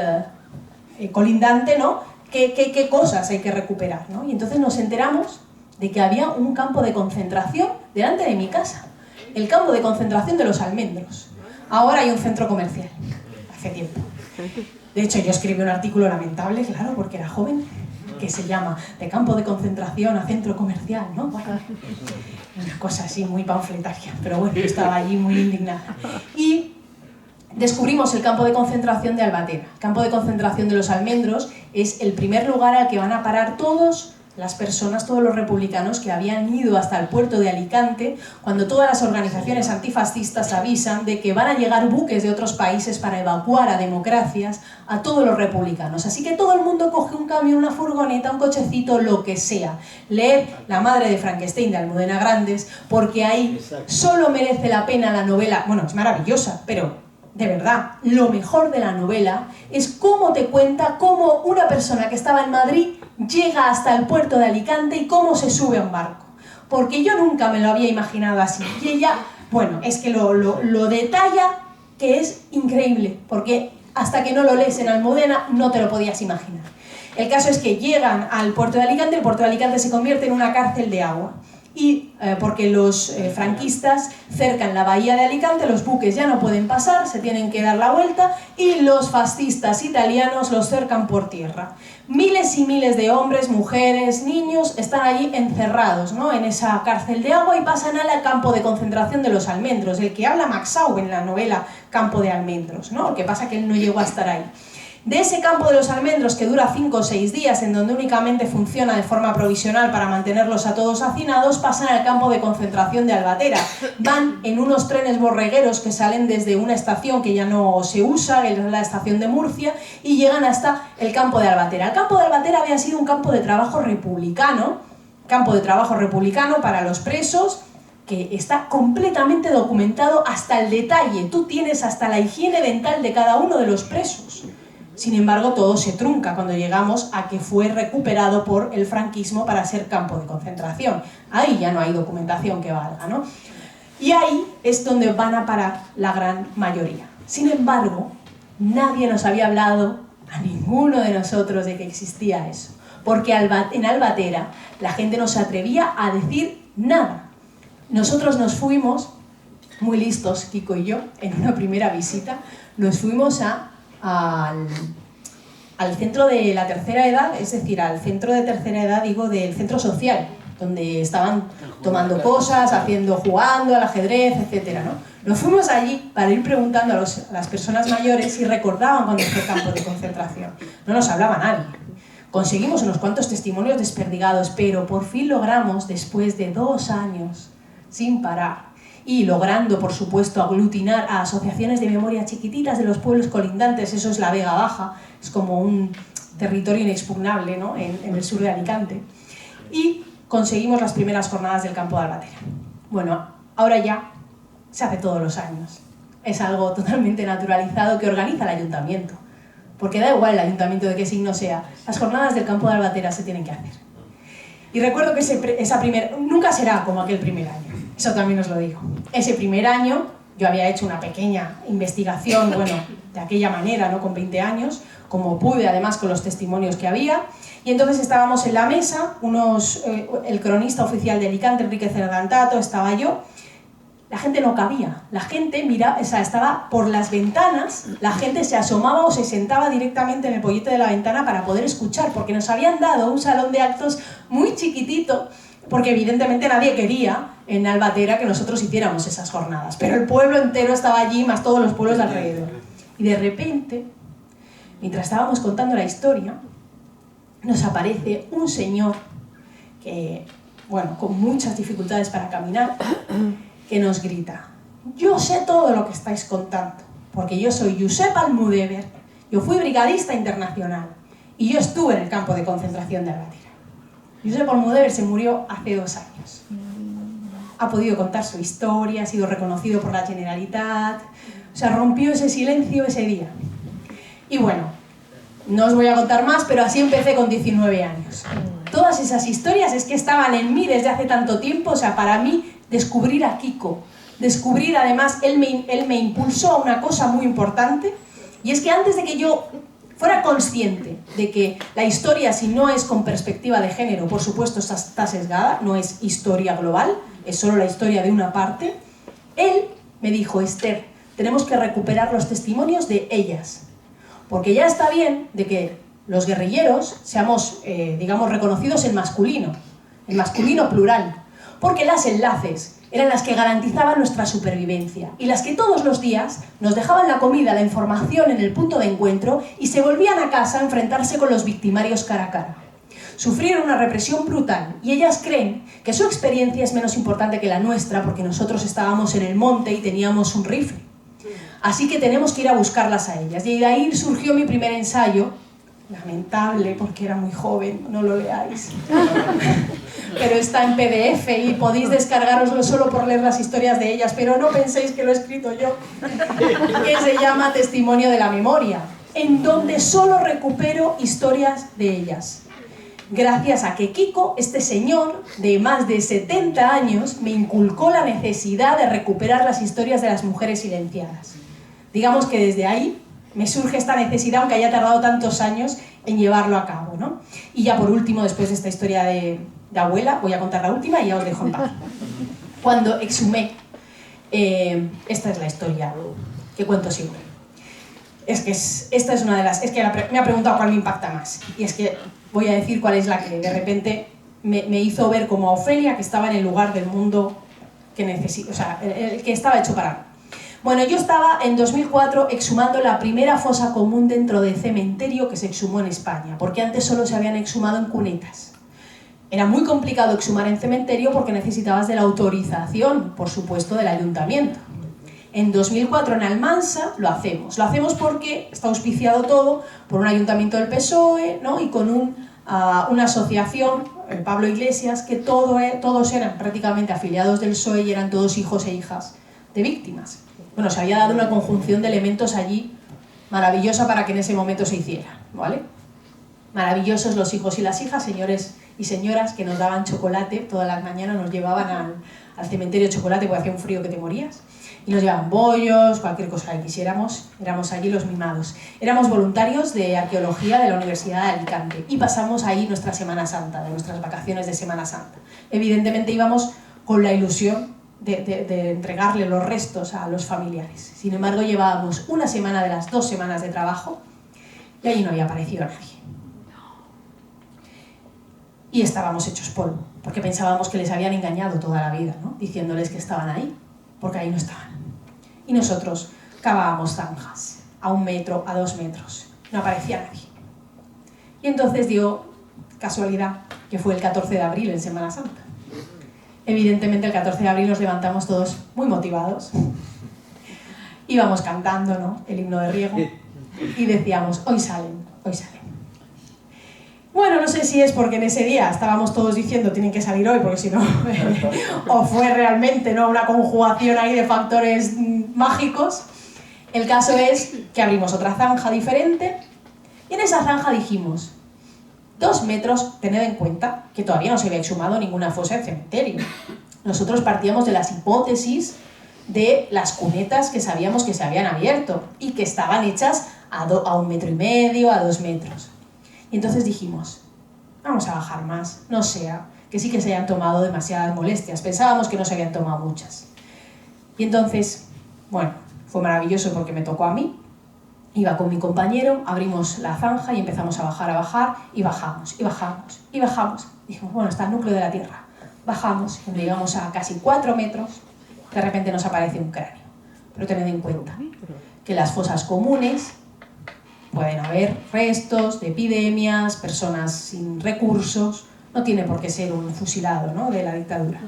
colindante, ¿no? ¿Qué cosas hay que recuperar, ¿no? Y entonces nos enteramos de que había un campo de concentración delante de mi casa, el campo de concentración de Los Almendros. Ahora hay un centro comercial, hace tiempo. De hecho, yo escribí un artículo lamentable, claro, porque era joven, que se llama de campo de concentración a centro comercial, ¿no? Bueno, una cosa así muy panfletaria, pero bueno, yo estaba allí muy indignada. Y descubrimos el campo de concentración de Albatera. El campo de concentración de Los Almendros es el primer lugar al que van a parar todas las personas, todos los republicanos que habían ido hasta el puerto de Alicante, cuando todas las organizaciones antifascistas avisan de que van a llegar buques de otros países para evacuar a democracias a todos los republicanos. Así que todo el mundo coge un camión, una furgoneta, un cochecito, lo que sea. Leer La madre de Frankenstein de Almudena Grandes, porque ahí solo merece la pena la novela. Bueno, es maravillosa, pero de verdad, lo mejor de la novela es cómo te cuenta cómo una persona que estaba en Madrid llega hasta el puerto de Alicante y cómo se sube a un barco. Porque yo nunca me lo había imaginado así. Y ella, bueno, es que lo detalla, que es increíble, porque hasta que no lo lees en Almudena no te lo podías imaginar. El caso es que llegan al puerto de Alicante, el puerto de Alicante se convierte en una cárcel de agua. Y porque los franquistas cercan la bahía de Alicante, los buques ya no pueden pasar, se tienen que dar la vuelta, y los fascistas italianos los cercan por tierra. Miles y miles de hombres, mujeres, niños están allí encerrados, ¿no?, en esa cárcel de agua, y pasan al campo de concentración de Los Almendros, el que habla Max Aub en la novela Campo de Almendros, ¿no? Lo que pasa es que él no llegó a estar ahí. De ese campo de Los Almendros, que dura 5 o 6 días, en donde únicamente funciona de forma provisional para mantenerlos a todos hacinados, pasan al campo de concentración de Albatera. Van en unos trenes borregueros que salen desde una estación que ya no se usa, que es la estación de Murcia, y llegan hasta el campo de Albatera. El campo de Albatera había sido un campo de trabajo republicano para los presos, que está completamente documentado hasta el detalle. Tú tienes hasta la higiene dental de cada uno de los presos. Sin embargo, todo se trunca cuando llegamos a que fue recuperado por el franquismo para ser campo de concentración. Ahí ya no hay documentación que valga, ¿no? Y ahí es donde van a parar la gran mayoría. Sin embargo, nadie nos había hablado, a ninguno de nosotros, de que existía eso. Porque en Albatera la gente no se atrevía a decir nada. Nosotros nos fuimos, muy listos, Kiko y yo, en una primera visita, nos fuimos al centro de la tercera edad, es decir, al centro de tercera edad, digo, del centro social, donde estaban tomando cosas, jugando al ajedrez, etc., ¿no? Nos fuimos allí para ir preguntando a las personas mayores si recordaban cuando fue el campo de concentración. No nos hablaba nadie. Conseguimos unos cuantos testimonios desperdigados, pero por fin logramos, después de 2 años, sin parar, y logrando, por supuesto, aglutinar a asociaciones de memoria chiquititas de los pueblos colindantes. Eso es la Vega Baja, es como territorio inexpugnable, ¿no? en el sur de Alicante. Y conseguimos las primeras jornadas del campo de Albatera. Bueno, ahora ya se hace todos los años. Es algo totalmente naturalizado que organiza el ayuntamiento. Porque da igual el ayuntamiento de qué signo sea, las jornadas del campo de Albatera se tienen que hacer. Y recuerdo que nunca será como aquel primer año, eso también os lo digo. Ese primer año yo había hecho una pequeña investigación, bueno, de aquella manera, ¿no? Con 20 años, como pude, además con los testimonios que había, y entonces estábamos en la mesa, el cronista oficial de Alicante, Enrique Cerdantato, estaba yo. La gente no cabía, la gente estaba por las ventanas, la gente se asomaba o se sentaba directamente en el pollete de la ventana para poder escuchar, porque nos habían dado un salón de actos muy chiquitito, porque evidentemente nadie quería en Albatera que nosotros hiciéramos esas jornadas, pero el pueblo entero estaba allí, más todos los pueblos de alrededor. Y de repente, mientras estábamos contando la historia, nos aparece un señor que, bueno, con muchas dificultades para caminar, que nos grita: yo sé todo lo que estáis contando, porque yo soy Josep Almudévar, yo fui brigadista internacional y yo estuve en el campo de concentración de Albatera. Josep Almudévar se murió hace 2 años. Ha podido contar su historia, ha sido reconocido por la Generalitat, o sea, rompió ese silencio ese día. Y bueno, no os voy a contar más, pero así empecé con 19 años. Todas esas historias es que estaban en mí desde hace tanto tiempo, o sea, para mí descubrir a Kiko, descubrir además, él me impulsó a una cosa muy importante, y es que antes de que yo fuera consciente de que la historia, si no es con perspectiva de género, por supuesto está sesgada, no es historia global, es solo la historia de una parte, él me dijo: Esther, tenemos que recuperar los testimonios de ellas, porque ya está bien de que los guerrilleros seamos, digamos, reconocidos en masculino plural, porque las enlaces eran las que garantizaban nuestra supervivencia y las que todos los días nos dejaban la comida, la información en el punto de encuentro y se volvían a casa a enfrentarse con los victimarios cara a cara. Sufrieron una represión brutal y ellas creen que su experiencia es menos importante que la nuestra porque nosotros estábamos en el monte y teníamos un rifle. Así que tenemos que ir a buscarlas a ellas. Y de ahí surgió mi primer ensayo, lamentable porque era muy joven, no lo leáis. Pero está en PDF y podéis descargaroslo solo por leer las historias de ellas, pero no penséis que lo he escrito yo, que se llama Testimonio de la Memoria, en donde solo recupero historias de ellas. Gracias a que Kiko, este señor de más de 70 años, me inculcó la necesidad de recuperar las historias de las mujeres silenciadas. Digamos que desde ahí me surge esta necesidad, aunque haya tardado tantos años en llevarlo a cabo, ¿no? Y ya por último, después de esta historia de abuela, voy a contar la última y ya os dejo en paz. Cuando exhumé, esta es la historia que cuento siempre. Esta es una de las... Es que me ha preguntado cuál me impacta más. Y es que voy a decir cuál es la que de repente me hizo ver como a Ofelia, que estaba en el lugar del mundo que necesito, o sea, el que estaba hecho para mí. Bueno, yo estaba en 2004 exhumando la primera fosa común dentro del cementerio que se exhumó en España, porque antes solo se habían exhumado en cunetas. Era muy complicado exhumar en cementerio porque necesitabas de la autorización, por supuesto, del ayuntamiento. En 2004 en Almansa lo hacemos. Lo hacemos porque está auspiciado todo por un ayuntamiento del PSOE, ¿no? Y con una asociación, el Pablo Iglesias, que todos eran prácticamente afiliados del PSOE y eran todos hijos e hijas de víctimas. Bueno, se había dado una conjunción de elementos allí maravillosa para que en ese momento se hiciera, ¿vale? Maravillosos los hijos y las hijas, señores y señoras, que nos daban chocolate todas las mañanas, nos llevaban al cementerio chocolate porque hacía un frío que te morías, y nos llevaban bollos, cualquier cosa que quisiéramos, éramos allí los mimados. Éramos voluntarios de arqueología de la Universidad de Alicante y pasamos ahí nuestra Semana Santa, de nuestras vacaciones de Semana Santa. Evidentemente íbamos con la ilusión de entregarle los restos a los familiares. Sin embargo, llevábamos una semana de las 2 semanas de trabajo y allí no había aparecido nadie. Y estábamos hechos polvo, porque pensábamos que les habían engañado toda la vida, ¿no? Diciéndoles que estaban ahí, porque ahí no estaban. Y nosotros cavábamos zanjas, a 1 metro, a 2 metros. No aparecía nadie. Y entonces dio casualidad que fue el 14 de abril en Semana Santa. Evidentemente el 14 de abril nos levantamos todos muy motivados. Íbamos cantando, ¿no?, el himno de Riego y decíamos: hoy salen, hoy salen. Bueno, no sé si es porque en ese día estábamos todos diciendo tienen que salir hoy, porque si no, o fue realmente, ¿no?, una conjugación ahí de factores mágicos. El caso es que abrimos otra zanja diferente y en esa zanja dijimos 2 metros, tened en cuenta que todavía no se había exhumado ninguna fosa del cementerio. Nosotros partíamos de las hipótesis de las cunetas que sabíamos que se habían abierto y que estaban hechas a 1,5 metros, a 2 metros. Y entonces dijimos, vamos a bajar más, no sea que sí que se hayan tomado demasiadas molestias. Pensábamos que no se habían tomado muchas. Y entonces, bueno, fue maravilloso porque me tocó a mí. Iba con mi compañero, abrimos la zanja y empezamos a bajar, y bajamos, y bajamos, y bajamos. Dijimos, bueno, está el núcleo de la Tierra. Bajamos, cuando llegamos a casi 4 metros, de repente nos aparece un cráneo. Pero tened en cuenta que en las fosas comunes pueden haber restos de epidemias, personas sin recursos, no tiene por qué ser un fusilado, ¿no?, de la dictadura.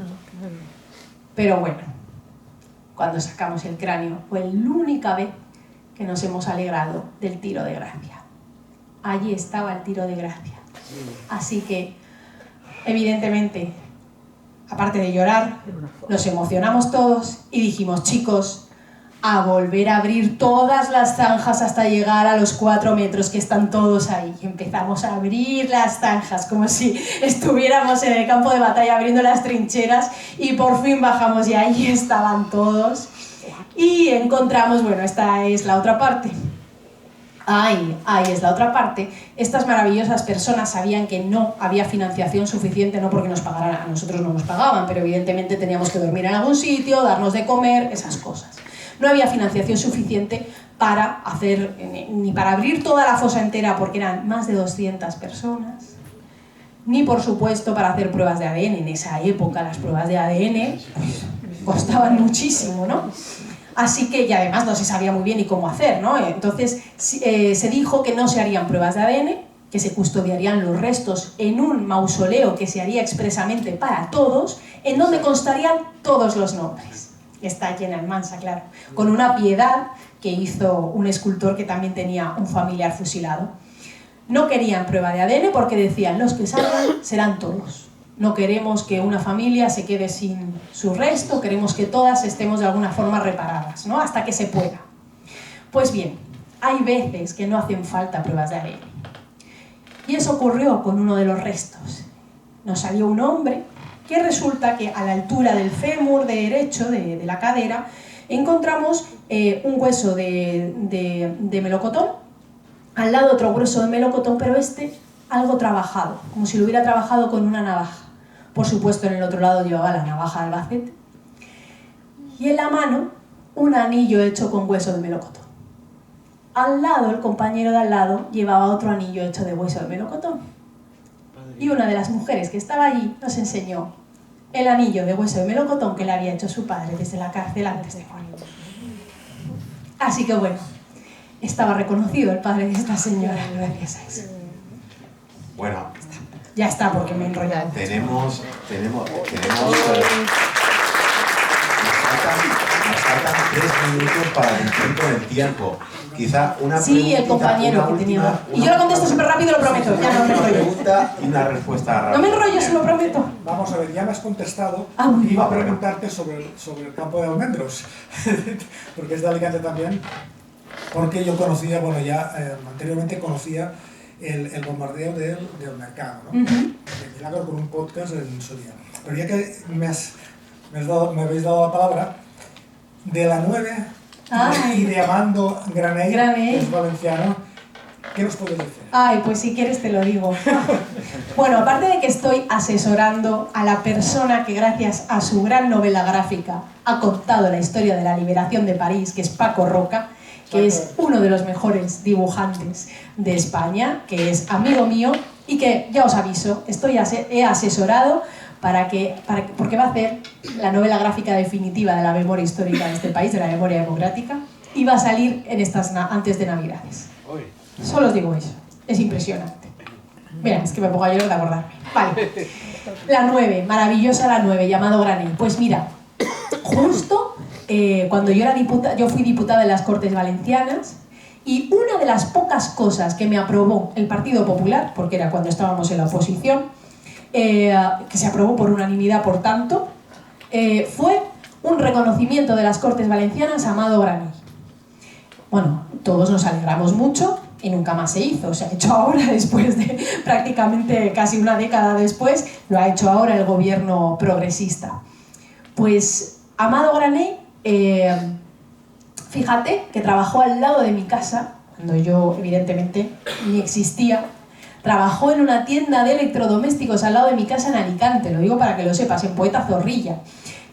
Pero bueno, cuando sacamos el cráneo fue la única vez que nos hemos alegrado del tiro de gracia. Allí estaba el tiro de gracia. Así que, evidentemente, aparte de llorar, nos emocionamos todos y dijimos, chicos, a volver a abrir todas las zanjas hasta llegar a los 4 metros que están todos ahí. Y empezamos a abrir las zanjas como si estuviéramos en el campo de batalla abriendo las trincheras y por fin bajamos y ahí estaban todos. Y encontramos, bueno, esta es la otra parte. Ahí es la otra parte. Estas maravillosas personas sabían que no había financiación suficiente, no porque nos pagaran, a nosotros no nos pagaban, pero evidentemente teníamos que dormir en algún sitio, darnos de comer, esas cosas. No había financiación suficiente para hacer, ni para abrir toda la fosa entera, porque eran más de 200 personas, ni por supuesto para hacer pruebas de ADN. En esa época las pruebas de ADN costaban muchísimo, ¿no? Así que, y además no se sabía muy bien ni cómo hacer, ¿no? Entonces se dijo que no se harían pruebas de ADN, que se custodiarían los restos en un mausoleo que se haría expresamente para todos, en donde constarían todos los nombres. Está allí en Almansa, claro, con una piedad que hizo un escultor que también tenía un familiar fusilado. No querían prueba de ADN porque decían, los que salgan serán todos. No queremos que una familia se quede sin su resto, queremos que todas estemos de alguna forma reparadas, ¿no?, hasta que se pueda. Pues bien, hay veces que no hacen falta pruebas de ADN. Y eso ocurrió con uno de los restos. Nos salió un hombre que resulta que a la altura del fémur derecho, de la cadera, encontramos un hueso de melocotón, al lado otro hueso de melocotón, pero algo trabajado, como si lo hubiera trabajado con una navaja. Por supuesto, en el otro lado llevaba la navaja de Albacete. Y en la mano, un anillo hecho con hueso de melocotón. Al lado, el compañero de al lado llevaba otro anillo hecho de hueso de melocotón. Y una de las mujeres que estaba allí nos enseñó el anillo de hueso de melocotón que le había hecho su padre desde la cárcel antes de morir. Así que bueno, estaba reconocido el padre de esta señora gracias a eso. Bueno, ya está, porque me he enrollado. Tenemos nos faltan 3 minutos para cumplir con el tiempo. Quizá una sí, el compañero que tenía. Y yo lo contesto súper rápido, lo prometo. Ya no me enrollo. Una pregunta y una respuesta rápida. No me enrollo, se lo prometo. Vamos a ver, ya me has contestado. Muy Iba a preguntarte sobre el campo de almendros, porque es de Alicante también. Porque yo conocía, bueno, ya anteriormente conocía el bombardeo del mercado, ¿no? De Milagro, con un podcast en su día. Pero ya que me habéis dado la palabra, de la 9 y de Amando Granell, que es valenciano, ¿qué nos puedes decir? Ay, pues si quieres te lo digo. Bueno, aparte de que estoy asesorando a la persona que gracias a su gran novela gráfica ha contado la historia de la liberación de París, que es Paco Roca, que es uno de los mejores dibujantes de España, que es amigo mío y que, ya os aviso, he asesorado porque va a hacer la novela gráfica definitiva de la memoria histórica de este país, de la memoria democrática, y va a salir antes de Navidades. Solo os digo eso, es impresionante. Mira, es que me pongo a llorar de acordarme. Vale, la 9, maravillosa la 9, llamado Granell. Pues mira, justo cuando yo fui diputada en las Cortes Valencianas Y una de las pocas cosas que me aprobó el Partido Popular, porque era cuando estábamos en la oposición, que se aprobó por unanimidad, por tanto, fue un reconocimiento de las Cortes Valencianas a Amado Granell. Bueno, todos nos alegramos mucho y nunca más se hizo. Se ha hecho ahora, después de prácticamente casi una década después, lo ha hecho ahora el gobierno progresista. Pues Amado Granell, fíjate que trabajó al lado de mi casa, cuando yo evidentemente ni existía. Trabajó en una tienda de electrodomésticos al lado de mi casa en Alicante, lo digo para que lo sepas, en Poeta Zorrilla.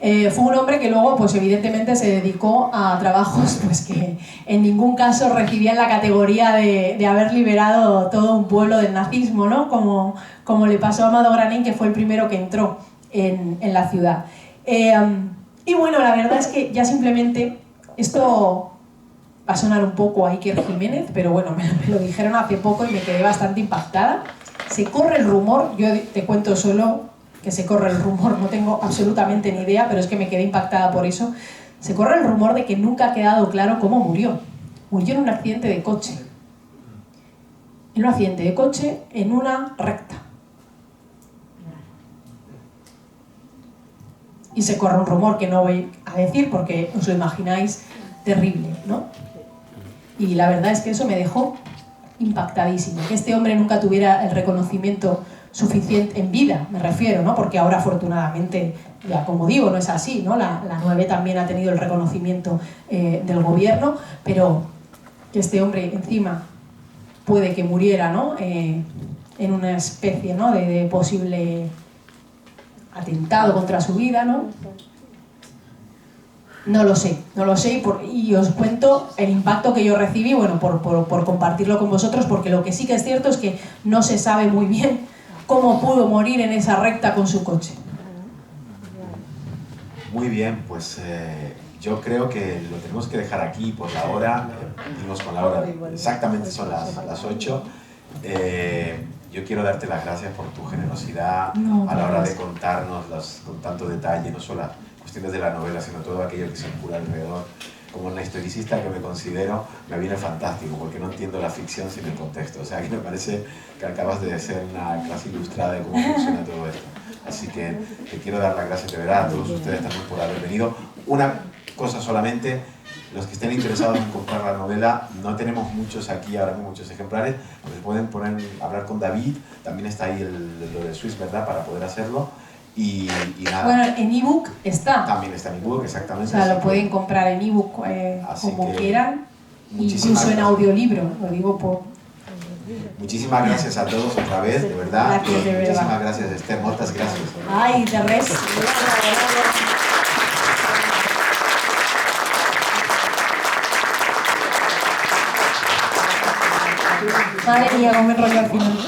Fue un hombre que luego, pues evidentemente, se dedicó a trabajos pues, que en ningún caso recibían la categoría de haber liberado todo un pueblo del nazismo, ¿no? Como le pasó a Amado Granell, que fue el primero que entró en la ciudad. Y bueno, la verdad es que ya simplemente, esto va a sonar un poco a Iker Jiménez, pero bueno, me lo dijeron hace poco y me quedé bastante impactada. Se corre el rumor, yo te cuento solo que se corre el rumor, no tengo absolutamente ni idea, pero es que me quedé impactada por eso. Se corre el rumor de que nunca ha quedado claro cómo murió. Murió en un accidente de coche. En un accidente de coche en una recta. Y se corre un rumor que no voy a decir porque os lo imagináis terrible, ¿no? Y la verdad es que eso me dejó impactadísimo. Que este hombre nunca tuviera el reconocimiento suficiente en vida, me refiero, ¿no? Porque ahora afortunadamente, ya como digo, no es así, ¿no? La 9 también ha tenido el reconocimiento del gobierno, pero que este hombre encima puede que muriera, ¿no? En una especie, ¿no? de posible atentado contra su vida, ¿no? No lo sé y os cuento el impacto que yo recibí, bueno, por compartirlo con vosotros, porque lo que sí que es cierto es que no se sabe muy bien cómo pudo morir en esa recta con su coche. Muy bien, pues yo creo que lo tenemos que dejar aquí por la hora. Dimos con la hora, exactamente son las 8. Yo quiero darte las gracias por tu generosidad a la hora de contarnos con tanto detalle, no solo las cuestiones de la novela, sino todo aquello que circula alrededor. Como la historicista que me considero, me viene fantástico, porque no entiendo la ficción sin el contexto. O sea, que me parece que acabas de ser una clase ilustrada de cómo funciona todo esto. Así que te quiero dar las gracias de verdad a todos ustedes también por haber venido. Una cosa solamente, los que estén interesados en comprar la novela, no tenemos muchos aquí, ahora mismo muchos ejemplares, pues pueden hablar con David, también está ahí lo de Swiss, ¿verdad?, para poder hacerlo. Y nada. Bueno, en ebook está. También está en ebook, exactamente. O sea, lo pueden comprar en ebook como quieran, incluso en audiolibro, lo digo por... Muchísimas gracias a todos otra vez, de verdad. Gracias, de verdad. Muchísimas gracias, Esther, muchas gracias. Ay, de res. Madre mía, cómo me enrollé al final.